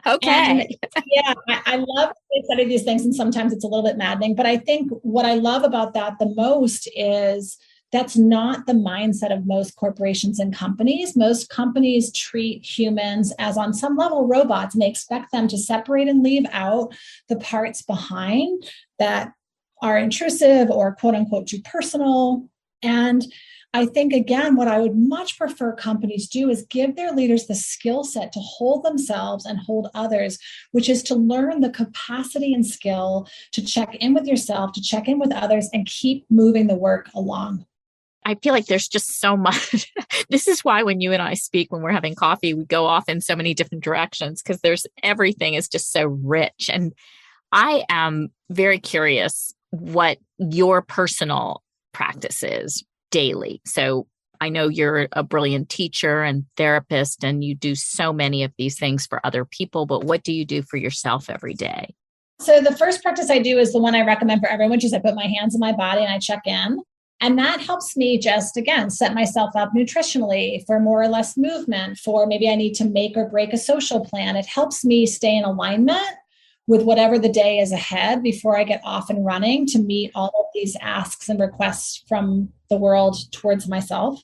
Okay. And yeah, I love to study these things, and sometimes it's a little bit maddening. But I think what I love about that the most is that's not the mindset of most corporations and companies. Most companies treat humans as, on some level, robots, and they expect them to separate and leave out the parts behind that are intrusive or quote unquote too personal. And I think, again, what I would much prefer companies do is give their leaders the skill set to hold themselves and hold others, which is to learn the capacity and skill to check in with yourself, to check in with others, and keep moving the work along. I feel like there's just so much. This is why when you and I speak, when we're having coffee, we go off in so many different directions because there's everything is just so rich. And I am very curious what your personal practice is daily. So I know you're a brilliant teacher and therapist, and you do so many of these things for other people, but what do you do for yourself every day? So the first practice I do is the one I recommend for everyone, which is I put my hands in my body and I check in. And that helps me just, again, set myself up nutritionally for more or less movement, for maybe I need to make or break a social plan. It helps me stay in alignment with whatever the day is ahead before I get off and running to meet all of these asks and requests from the world towards myself.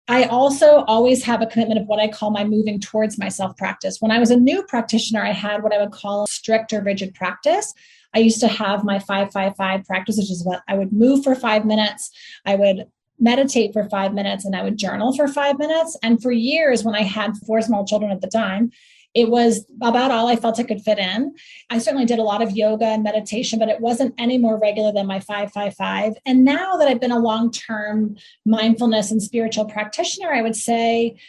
I also always have a commitment of what I call my moving towards myself practice. When I was a new practitioner, I had what I would call a strict or rigid practice. I used to have my 5-5-5 practice, which is what I would move for 5 minutes. I would meditate for 5 minutes, and I would journal for 5 minutes. And for years, when I had 4 small children at the time, it was about all I felt I could fit in. I certainly did a lot of yoga and meditation, but it wasn't any more regular than my 5-5-5. And now that I've been a long-term mindfulness and spiritual practitioner, I would say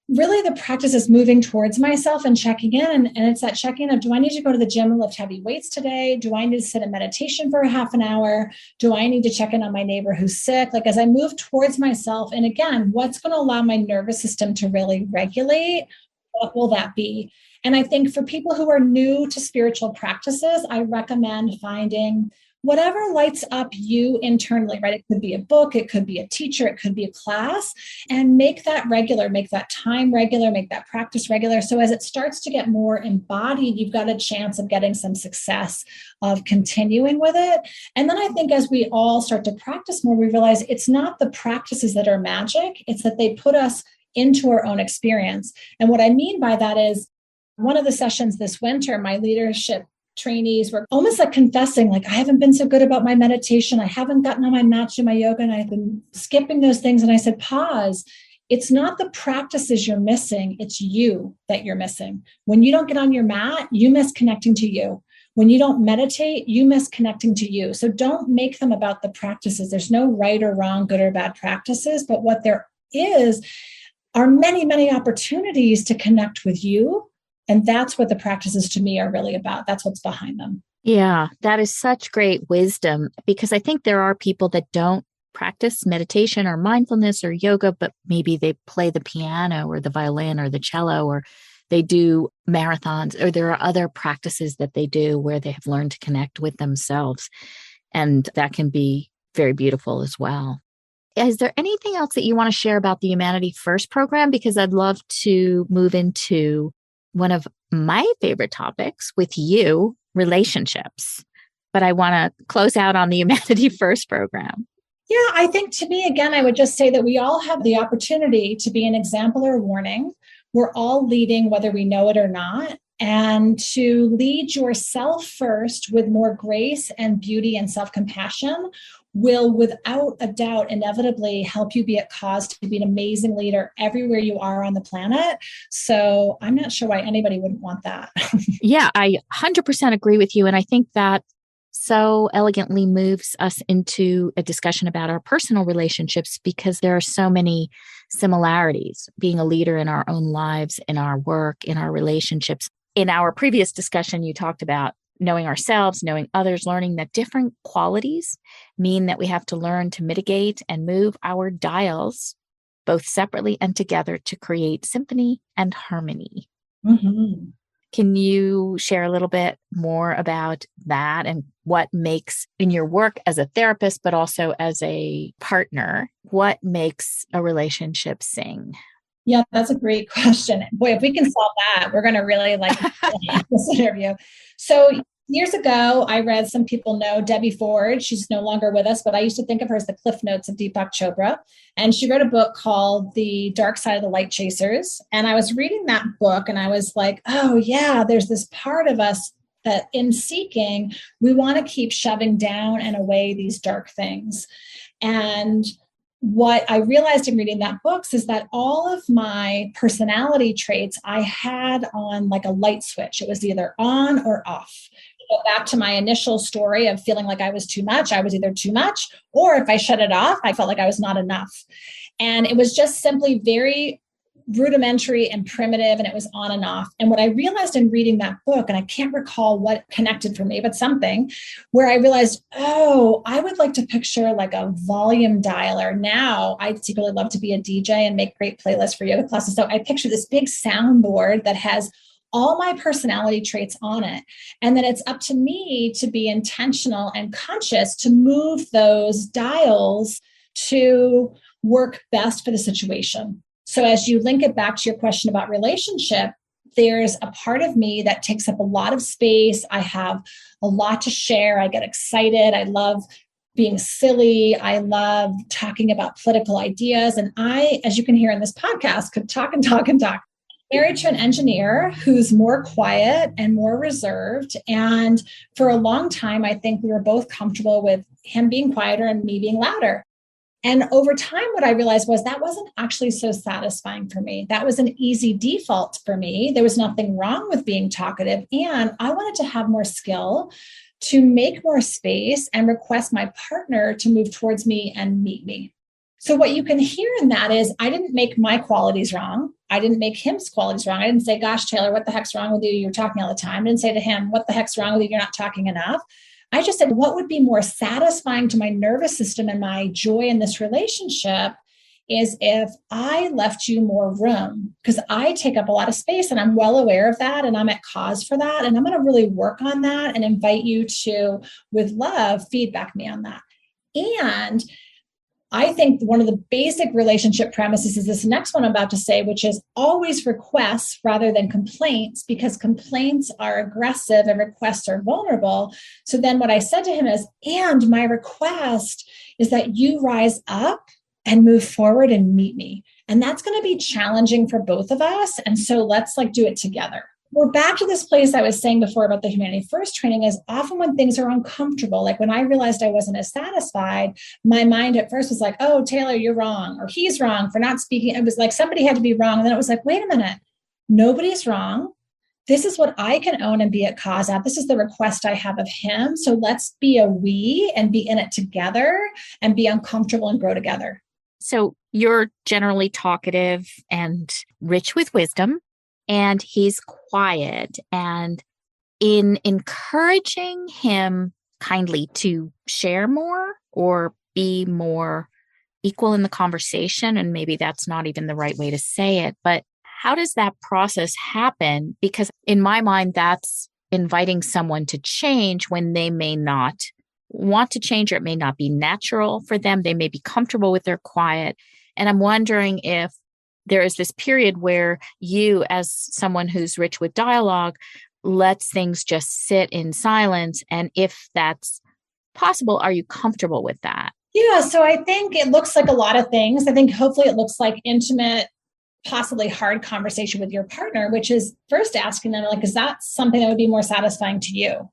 really the practice is moving towards myself and checking in. And it's that checking of, do I need to go to the gym and lift heavy weights today? Do I need to sit in meditation for a half an hour? Do I need to check in on my neighbor who's sick? Like, as I move towards myself, and again, what's going to allow my nervous system to really regulate? What will that be? And I think for people who are new to spiritual practices, I recommend finding whatever lights up you internally, right? It could be a book, it could be a teacher, it could be a class, and make that regular, make that time regular, make that practice regular. So as it starts to get more embodied, you've got a chance of getting some success of continuing with it. And then I think as we all start to practice more, we realize it's not the practices that are magic, it's that they put us into our own experience. And what I mean by that is, one of the sessions this winter, my leadership trainees were almost like confessing, like, I haven't been so good about my meditation. I haven't gotten on my mat to do my yoga, and I've been skipping those things. And I said, pause. It's not the practices you're missing. It's you that you're missing. When you don't get on your mat, you miss connecting to you. When you don't meditate, you miss connecting to you. So don't make them about the practices. There's no right or wrong, good or bad practices, but what there is are many, many opportunities to connect with you. And that's what the practices to me are really about. That's what's behind them. Yeah, that is such great wisdom, because I think there are people that don't practice meditation or mindfulness or yoga, but maybe they play the piano or the violin or the cello, or they do marathons, or there are other practices that they do where they have learned to connect with themselves. And that can be very beautiful as well. Is there anything else that you want to share about the Humanity First program? Because I'd love to move into one of my favorite topics with you, relationships. But I want to close out on the Humanity First program. Yeah, I think to me, again, I would just say that we all have the opportunity to be an example or a warning. We're all leading, whether we know it or not. And to lead yourself first with more grace and beauty and self-compassion will, without a doubt, inevitably help you be at cause to be an amazing leader everywhere you are on the planet. So I'm not sure why anybody wouldn't want that. Yeah, I 100% agree with you. And I think that so elegantly moves us into a discussion about our personal relationships, because there are so many similarities being a leader in our own lives, in our work, in our relationships. In our previous discussion, you talked about knowing ourselves, knowing others, learning that different qualities mean that we have to learn to mitigate and move our dials both separately and together to create symphony and harmony. Mm-hmm. Can you share a little bit more about that and what makes, in your work as a therapist, but also as a partner, what makes a relationship sing? Yeah, that's a great question. Boy, if we can solve that, we're going to really like this interview. So years ago, I read, some people know Debbie Ford. She's no longer with us, but I used to think of her as the Cliff Notes of Deepak Chopra. And she wrote a book called The Dark Side of the Light Chasers. And I was reading that book and I was like, oh yeah, there's this part of us that in seeking, we want to keep shoving down and away these dark things. And what I realized in reading that book is that all of my personality traits I had on like a light switch. It was either on or off. Go back to my initial story of feeling like I was too much. I was either too much, or if I shut it off, I felt like I was not enough. And it was just simply very rudimentary and primitive, and it was on and off. And what I realized in reading that book, and I can't recall what connected for me, but something where I realized, oh, I would like to picture like a volume dialer. Now I secretly love to be a DJ and make great playlists for yoga classes. So I picture this big soundboard that has all my personality traits on it. And then it's up to me to be intentional and conscious to move those dials to work best for the situation. So as you link it back to your question about relationship, there's a part of me that takes up a lot of space. I have a lot to share. I get excited. I love being silly. I love talking about political ideas. And I, as you can hear in this podcast, could talk and talk and talk. Married to an engineer who's more quiet and more reserved. And for a long time, I think we were both comfortable with him being quieter and me being louder. And over time, what I realized was that wasn't actually so satisfying for me. That was an easy default for me. There was nothing wrong with being talkative. And I wanted to have more skill to make more space and request my partner to move towards me and meet me. So what you can hear in that is I didn't make my qualities wrong. I didn't make his qualities wrong. I didn't say, gosh, Taylor, what the heck's wrong with you? You're talking all the time. I didn't say to him, what the heck's wrong with you? You're not talking enough. I just said, what would be more satisfying to my nervous system and my joy in this relationship is if I left you more room, because I take up a lot of space and I'm well aware of that and I'm at cause for that. And I'm going to really work on that and invite you to, with love, feedback me on that. And I think one of the basic relationship premises is this next one I'm about to say, which is always requests rather than complaints, because complaints are aggressive and requests are vulnerable. So then what I said to him is, and my request is that you rise up and move forward and meet me. And that's going to be challenging for both of us. And so let's do it together. We're back to this place I was saying before about the Humanity First training is often when things are uncomfortable, like when I realized I wasn't as satisfied, my mind at first was like, oh, Taylor, you're wrong, or he's wrong for not speaking. It was like somebody had to be wrong. And then it was like, wait a minute, nobody's wrong. This is what I can own and be at cause at. This is the request I have of him. So let's be a we and be in it together and be uncomfortable and grow together. So you're generally talkative and rich with wisdom. And he's quiet. And in encouraging him kindly to share more or be more equal in the conversation, and maybe that's not even the right way to say it, but how does that process happen? Because in my mind, that's inviting someone to change when they may not want to change, or it may not be natural for them. They may be comfortable with their quiet. And I'm wondering if there is this period where you, as someone who's rich with dialogue, lets things just sit in silence. And if that's possible, are you comfortable with that? Yeah. So I think it looks like a lot of things. I think hopefully it looks like intimate, possibly hard conversation with your partner, which is first asking them, is that something that would be more satisfying to you?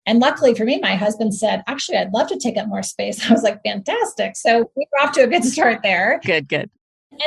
And luckily for me, my husband said, actually, I'd love to take up more space. I was like, fantastic. So we were off to a good start there. Good.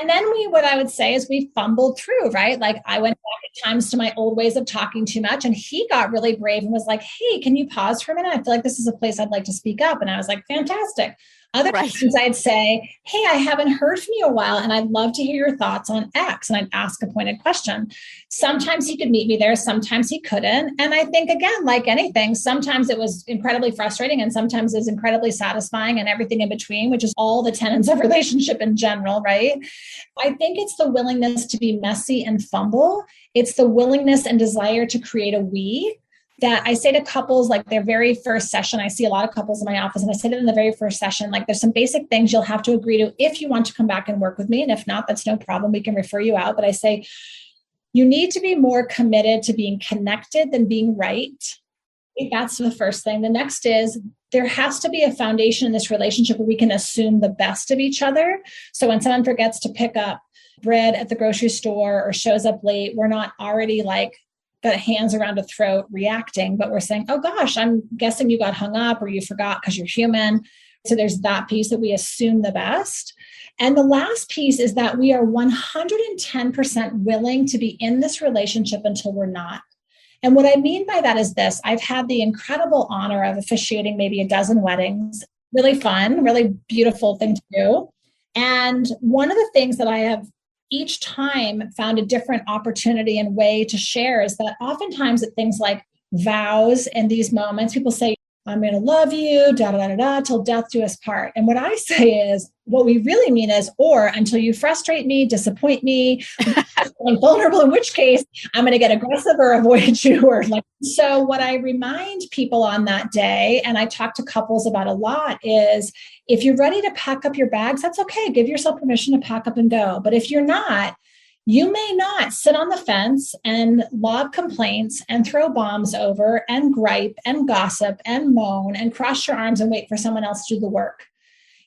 And then what I would say is we fumbled through, right? Like I went back at times to my old ways of talking too much, and he got really brave and was like, hey, can you pause for a minute? I feel like this is a place I'd like to speak up. And I was like, fantastic. Other times I'd say, hey, I haven't heard from you a while, and I'd love to hear your thoughts on X. And I'd ask a pointed question. Sometimes he could meet me there. Sometimes he couldn't. And I think, again, like anything, sometimes it was incredibly frustrating and sometimes it was incredibly satisfying and everything in between, which is all the tenets of relationship in general, right? I think it's the willingness to be messy and fumble. It's the willingness and desire to create a we that I say to couples, like their very first session, I see a lot of couples in my office, and I say to them in the very first session, like there's some basic things you'll have to agree to if you want to come back and work with me. And if not, that's no problem. We can refer you out. But I say, you need to be more committed to being connected than being right. I think that's the first thing. The next is there has to be a foundation in this relationship where we can assume the best of each other. So when someone forgets to pick up bread at the grocery store or shows up late, we're not already like got hands around a throat reacting, but we're saying, oh gosh, I'm guessing you got hung up or you forgot because you're human. So there's that piece that we assume the best. And the last piece is that we are 110% willing to be in this relationship until we're not. And what I mean by that is this: I've had the incredible honor of officiating maybe a dozen weddings. Really fun, really beautiful thing to do. And one of the things that I have each time found a different opportunity and way to share is that oftentimes at things like vows and these moments, people say, I'm going to love you, da, da, da, da, till death do us part. And what I say is, what we really mean is, or until you frustrate me, disappoint me, I'm vulnerable, in which case I'm going to get aggressive or avoid you. Or like, so what I remind people on that day, and I talk to couples about a lot, is if you're ready to pack up your bags, that's okay. Give yourself permission to pack up and go. But if you're not, you may not sit on the fence and lob complaints and throw bombs over and gripe and gossip and moan and cross your arms and wait for someone else to do the work.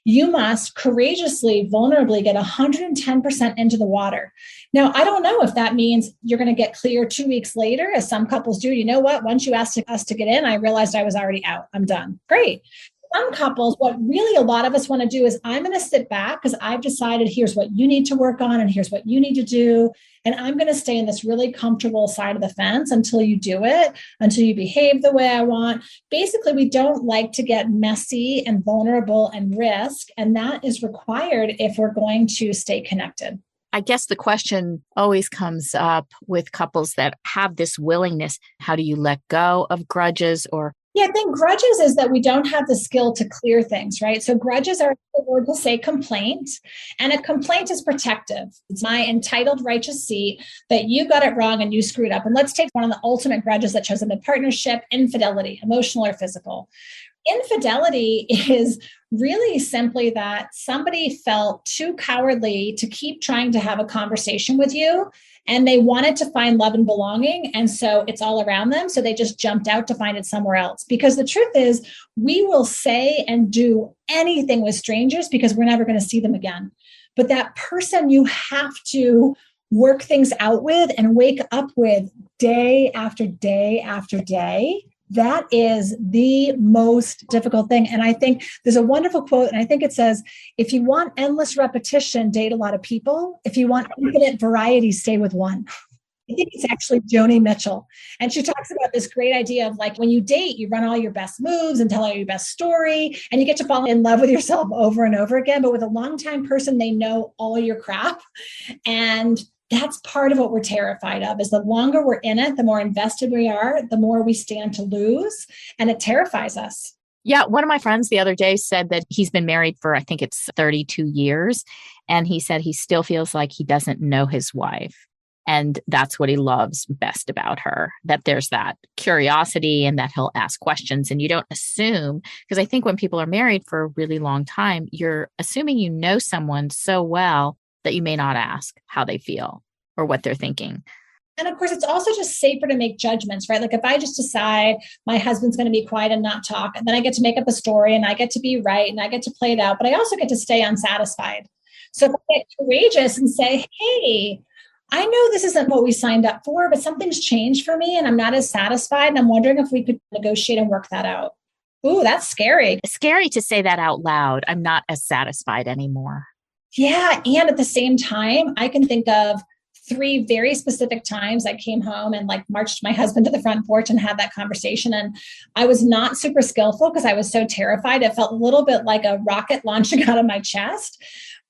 You must courageously, vulnerably get 110% into the water. Now, I don't know if that means you're going to get clear 2 weeks later, as some couples do. You know what? Once you asked us to get in, I realized I was already out. I'm done. Great. Some couples, what really a lot of us want to do is I'm going to sit back because I've decided here's what you need to work on and here's what you need to do. And I'm going to stay in this really comfortable side of the fence until you do it, until you behave the way I want. Basically, we don't like to get messy and vulnerable and risk. And that is required if we're going to stay connected. I guess the question always comes up with couples that have this willingness. How do you let go of grudges? Or Yeah, I think grudges is that we don't have the skill to clear things, right? So grudges are the word to say complaint, and a complaint is protective. It's my entitled righteous seat that you got it wrong and you screwed up. And let's take one of the ultimate grudges that shows up in partnership: infidelity, emotional or physical. Infidelity is really simply that somebody felt too cowardly to keep trying to have a conversation with you, and they wanted to find love and belonging. And so it's all around them. So they just jumped out to find it somewhere else. Because the truth is, we will say and do anything with strangers because we're never going to see them again. But that person you have to work things out with and wake up with day after day after day, that is the most difficult thing. And I think there's a wonderful quote, and I think it says, if you want endless repetition, date a lot of people. If you want infinite variety, stay with one. I think it's actually Joni Mitchell. And she talks about this great idea of like, when you date, you run all your best moves and tell all your best story, and you get to fall in love with yourself over and over again. But with a longtime person, they know all your crap. And that's part of what we're terrified of, is the longer we're in it, the more invested we are, the more we stand to lose. And it terrifies us. yeah, one of my friends the other day said that he's been married for, I think it's 32 years. And he said he still feels like he doesn't know his wife. And that's what he loves best about her, that there's that curiosity and that he'll ask questions. And you don't assume, because I think when people are married for a really long time, you're assuming you know someone so well that you may not ask how they feel or what they're thinking. And of course, it's also just safer to make judgments, right? Like if I just decide my husband's going to be quiet and not talk, and then I get to make up a story and I get to be right and I get to play it out, but I also get to stay unsatisfied. So if I get courageous and say, hey, I know this isn't what we signed up for, but something's changed for me and I'm not as satisfied. And I'm wondering if we could negotiate and work that out. Ooh, that's scary. It's scary to say that out loud. I'm not as satisfied anymore. Yeah. And at the same time, I can think of 3 very specific times I came home and like marched my husband to the front porch and had that conversation. And I was not super skillful because I was so terrified. It felt a little bit like a rocket launching out of my chest.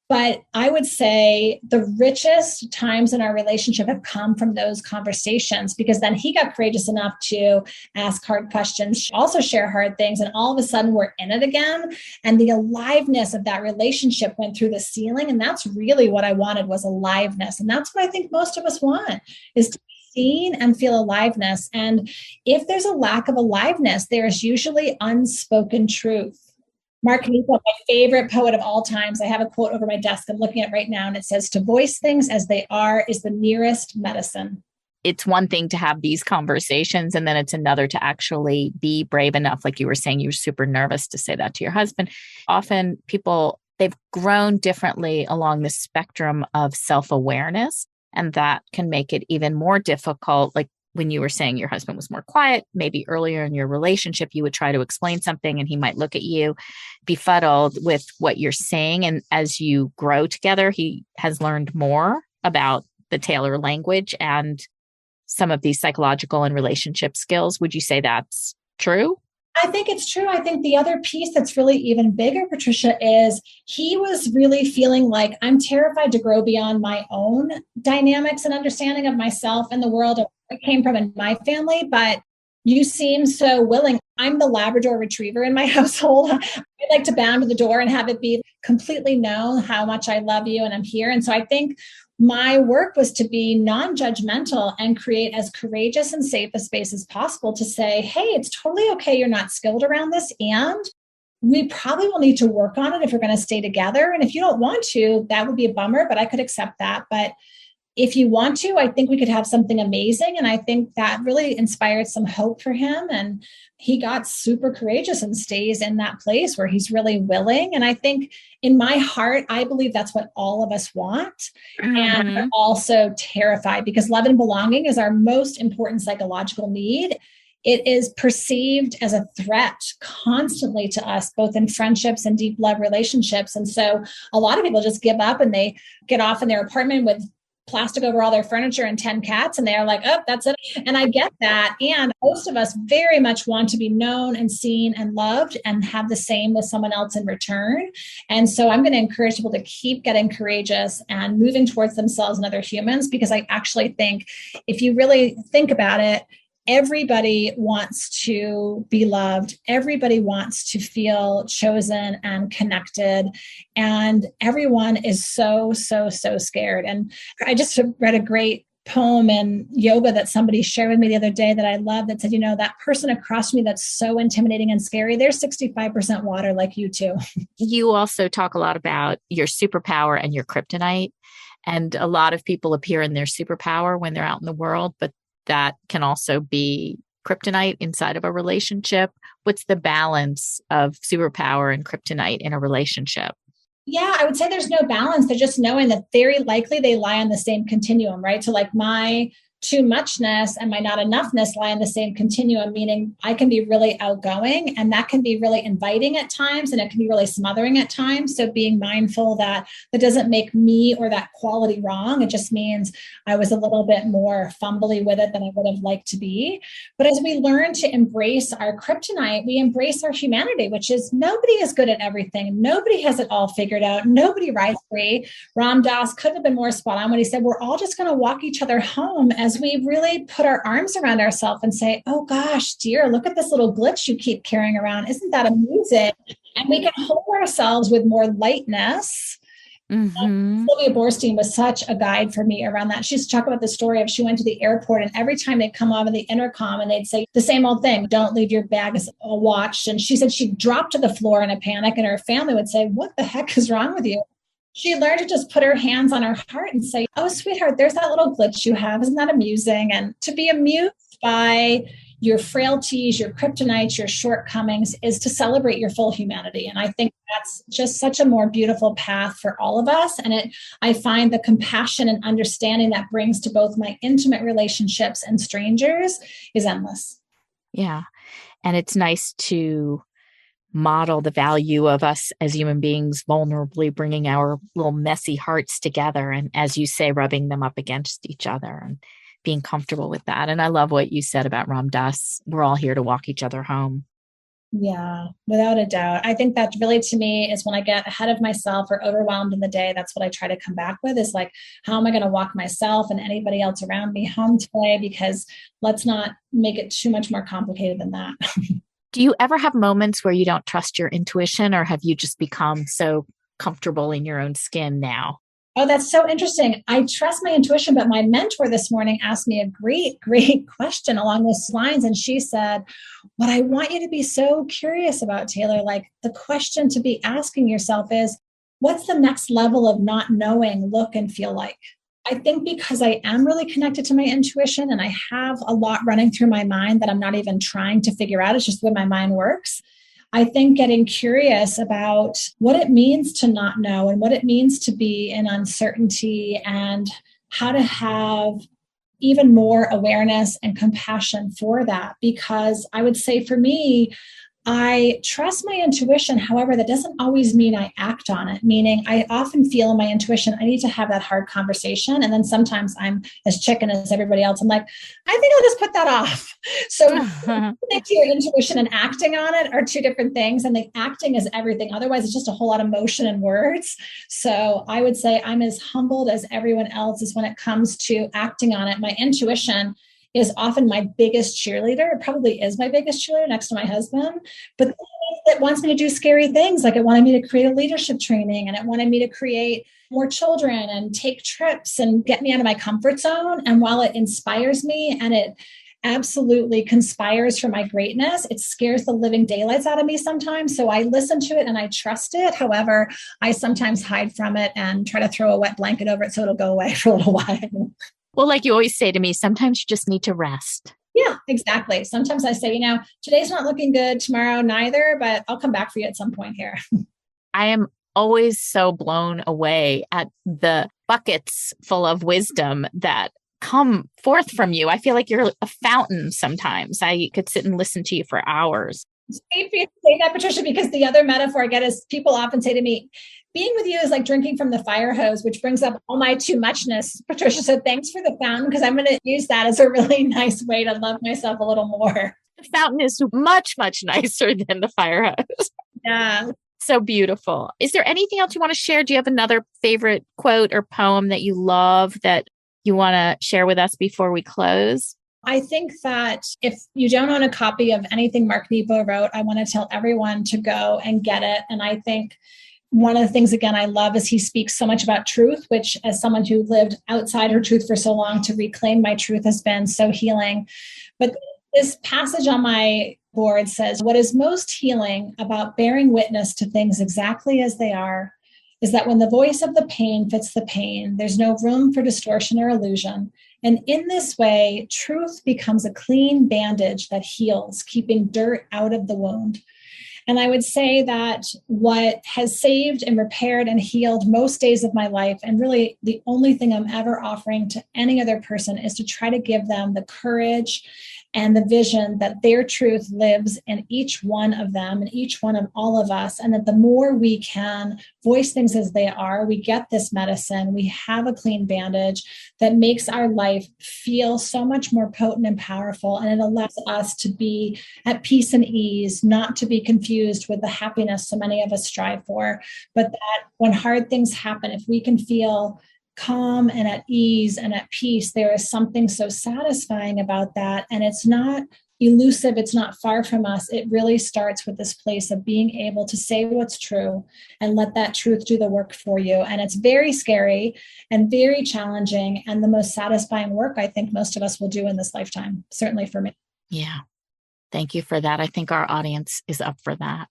But I would say the richest times in our relationship have come from those conversations, because then he got courageous enough to ask hard questions, also share hard things. And all of a sudden we're in it again. And the aliveness of that relationship went through the ceiling. And that's really what I wanted, was aliveness. And that's what I think most of us want, is to be seen and feel aliveness. And if there's a lack of aliveness, there is usually unspoken truth. Mark Nepo, my favorite poet of all times. I have a quote over my desk I'm looking at right now, and it says, "To voice things as they are is the nearest medicine." It's one thing to have these conversations, and then it's another to actually be brave enough. Like you were saying, you were super nervous to say that to your husband. Often people, they've grown differently along the spectrum of self-awareness, and that can make it even more difficult. Like when you were saying your husband was more quiet, maybe earlier in your relationship, you would try to explain something and he might look at you befuddled with what you're saying. And as you grow together, he has learned more about the Taylor language and some of these psychological and relationship skills. Would you say that's true? I think it's true. I think the other piece that's really even bigger, Patricia, is he was really feeling like I'm terrified to grow beyond my own dynamics and understanding of myself and the world of where I came from in my family. But you seem so willing. I'm the Labrador retriever in my household. I like to bound to the door and have it be completely known how much I love you and I'm here. And so I think my work was to be non-judgmental and create as courageous and safe a space as possible to say, hey, it's totally okay. You're not skilled around this. And we probably will need to work on it if we're going to stay together. And if you don't want to, that would be a bummer, but I could accept that. But if you want to, I think we could have something amazing. And I think that really inspired some hope for him. And he got super courageous and stays in that place where he's really willing. And I think in my heart, I believe that's what all of us want. And we're also terrified because love and belonging is our most important psychological need. It is perceived as a threat constantly to us, both in friendships and deep love relationships. And so a lot of people just give up and they get off in their apartment with plastic over all their furniture and 10 cats. And they're like, oh, that's it. And I get that. And most of us very much want to be known and seen and loved and have the same with someone else in return. And so I'm going to encourage people to keep getting courageous and moving towards themselves and other humans, because I actually think if you really think about it, everybody wants to be loved. Everybody wants to feel chosen and connected. And everyone is so scared. And I just read a great poem in yoga that somebody shared with me the other day that I love that said, that person across me that's so intimidating and scary, they're 65% water like you too. You also talk a lot about your superpower and your kryptonite. And a lot of people appear in their superpower when they're out in the world, but that can also be kryptonite inside of a relationship. What's the balance of superpower and kryptonite in a relationship? Yeah, I would say there's no balance. They're just knowing that very likely they lie on the same continuum, right? So like my too muchness and my not enoughness lie in the same continuum, meaning I can be really outgoing and that can be really inviting at times and it can be really smothering at times. So being mindful that that doesn't make me or that quality wrong. It just means I was a little bit more fumbly with it than I would have liked to be. But as we learn to embrace our kryptonite, we embrace our humanity, which is nobody is good at everything. Nobody has it all figured out. Nobody rides free. Ram Dass couldn't have been more spot on when he said, we're all just going to walk each other home as we really put our arms around ourselves and say, oh gosh, dear, look at this little glitch you keep carrying around. Isn't that amusing? And we can hold ourselves with more lightness. Sylvia Boorstein was such a guide for me around that. She used to talk about the story of she went to the airport and every time they'd come over the intercom and they'd say the same old thing, don't leave your bag watched. And she said she dropped to the floor in a panic and her family would say, what the heck is wrong with you? She learned to just put her hands on her heart and say, oh, sweetheart, there's that little glitch you have. Isn't that amusing? And to be amused by your frailties, your kryptonites, your shortcomings is to celebrate your full humanity. And I think that's just such a more beautiful path for all of us. And I find the compassion and understanding that brings to both my intimate relationships and strangers is endless. Yeah. And it's nice to model the value of us as human beings, vulnerably bringing our little messy hearts together. And as you say, rubbing them up against each other and being comfortable with that. And I love what you said about Ram Dass. We're all here to walk each other home. Yeah, without a doubt. I think that really to me is when I get ahead of myself or overwhelmed in the day, that's what I try to come back with is like, how am I going to walk myself and anybody else around me home today? Because let's not make it too much more complicated than that. Do you ever have moments where you don't trust your intuition, or have you just become so comfortable in your own skin now? Oh, that's so interesting. I trust my intuition, but my mentor this morning asked me a great question along those lines. And she said, what I want you to be so curious about, Taylor, like the question to be asking yourself is, what's the next level of not knowing, look and feel like? I think because I am really connected to my intuition and I have a lot running through my mind that I'm not even trying to figure out, it's just the way my mind works. I think getting curious about what it means to not know and what it means to be in uncertainty and how to have even more awareness and compassion for that. Because I would say for me, I trust my intuition. However, that doesn't always mean I act on it, meaning I often feel in my intuition, I need to have that hard conversation. And then sometimes I'm as chicken as everybody else. I'm like, I think I'll just put that off. So listening to your intuition and acting on it are two different things. And the acting is everything. Otherwise, it's just a whole lot of motion and words. So I would say I'm as humbled as everyone else is when it comes to acting on it. My intuition is often my biggest cheerleader. It probably is my biggest cheerleader next to my husband, but it wants me to do scary things. Like it wanted me to create a leadership training and it wanted me to create more children and take trips and get me out of my comfort zone. And while it inspires me and it absolutely conspires for my greatness, it scares the living daylights out of me sometimes. So I listen to it and I trust it. However, I sometimes hide from it and try to throw a wet blanket over it so it'll go away for a little while. Well, like you always say to me, sometimes you just need to rest. Yeah, exactly. Sometimes I say, today's not looking good, tomorrow neither, but I'll come back for you at some point here. I am always so blown away at the buckets full of wisdom that come forth from you. I feel like you're a fountain sometimes. I could sit and listen to you for hours. It's great for you to say that, Patricia, because the other metaphor I get is people often say to me, being with you is like drinking from the fire hose, which brings up all my too muchness, Patricia. So thanks for the fountain, because I'm going to use that as a really nice way to love myself a little more. The fountain is much, much nicer than the fire hose. Yeah. So beautiful. Is there anything else you want to share? Do you have another favorite quote or poem that you love that you want to share with us before we close? I think that if you don't own a copy of anything Mark Nepo wrote, I want to tell everyone to go and get it. And I think one of the things, again, I love is he speaks so much about truth, which as someone who lived outside her truth for so long, to reclaim my truth has been so healing. But this passage on my board says, what is most healing about bearing witness to things exactly as they are is that when the voice of the pain fits the pain, there's no room for distortion or illusion. And in this way, truth becomes a clean bandage that heals, keeping dirt out of the wound. And I would say that what has saved and repaired and healed most days of my life, and really the only thing I'm ever offering to any other person, is to try to give them the courage and the vision that their truth lives in each one of them and each one of all of us. And that the more we can voice things as they are, we get this medicine, we have a clean bandage that makes our life feel so much more potent and powerful. And it allows us to be at peace and ease, not to be confused with the happiness so many of us strive for, but that when hard things happen, if we can feel calm and at ease and at peace, there is something so satisfying about that. And it's not elusive. It's not far from us. It really starts with this place of being able to say what's true and let that truth do the work for you. And it's very scary and very challenging and the most satisfying work I think most of us will do in this lifetime, certainly for me. Yeah. Thank you for that. I think our audience is up for that.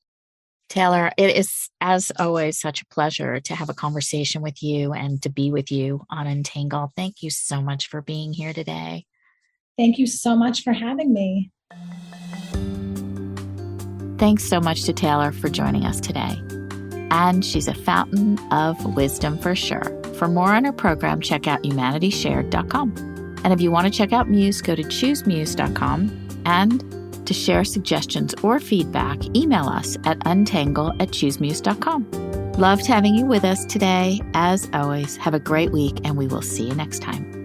Taylor, it is, as always, such a pleasure to have a conversation with you and to be with you on Untangled. Thank you so much for being here today. Thank you so much for having me. Thanks so much to Taylor for joining us today. And she's a fountain of wisdom for sure. For more on her program, check out humanityshared.com. And if you want to check out Muse, go to choosemuse.com. And to share suggestions or feedback, email us at untangle@choosemuse.com. Loved having you with us today. As always, have a great week, and we will see you next time.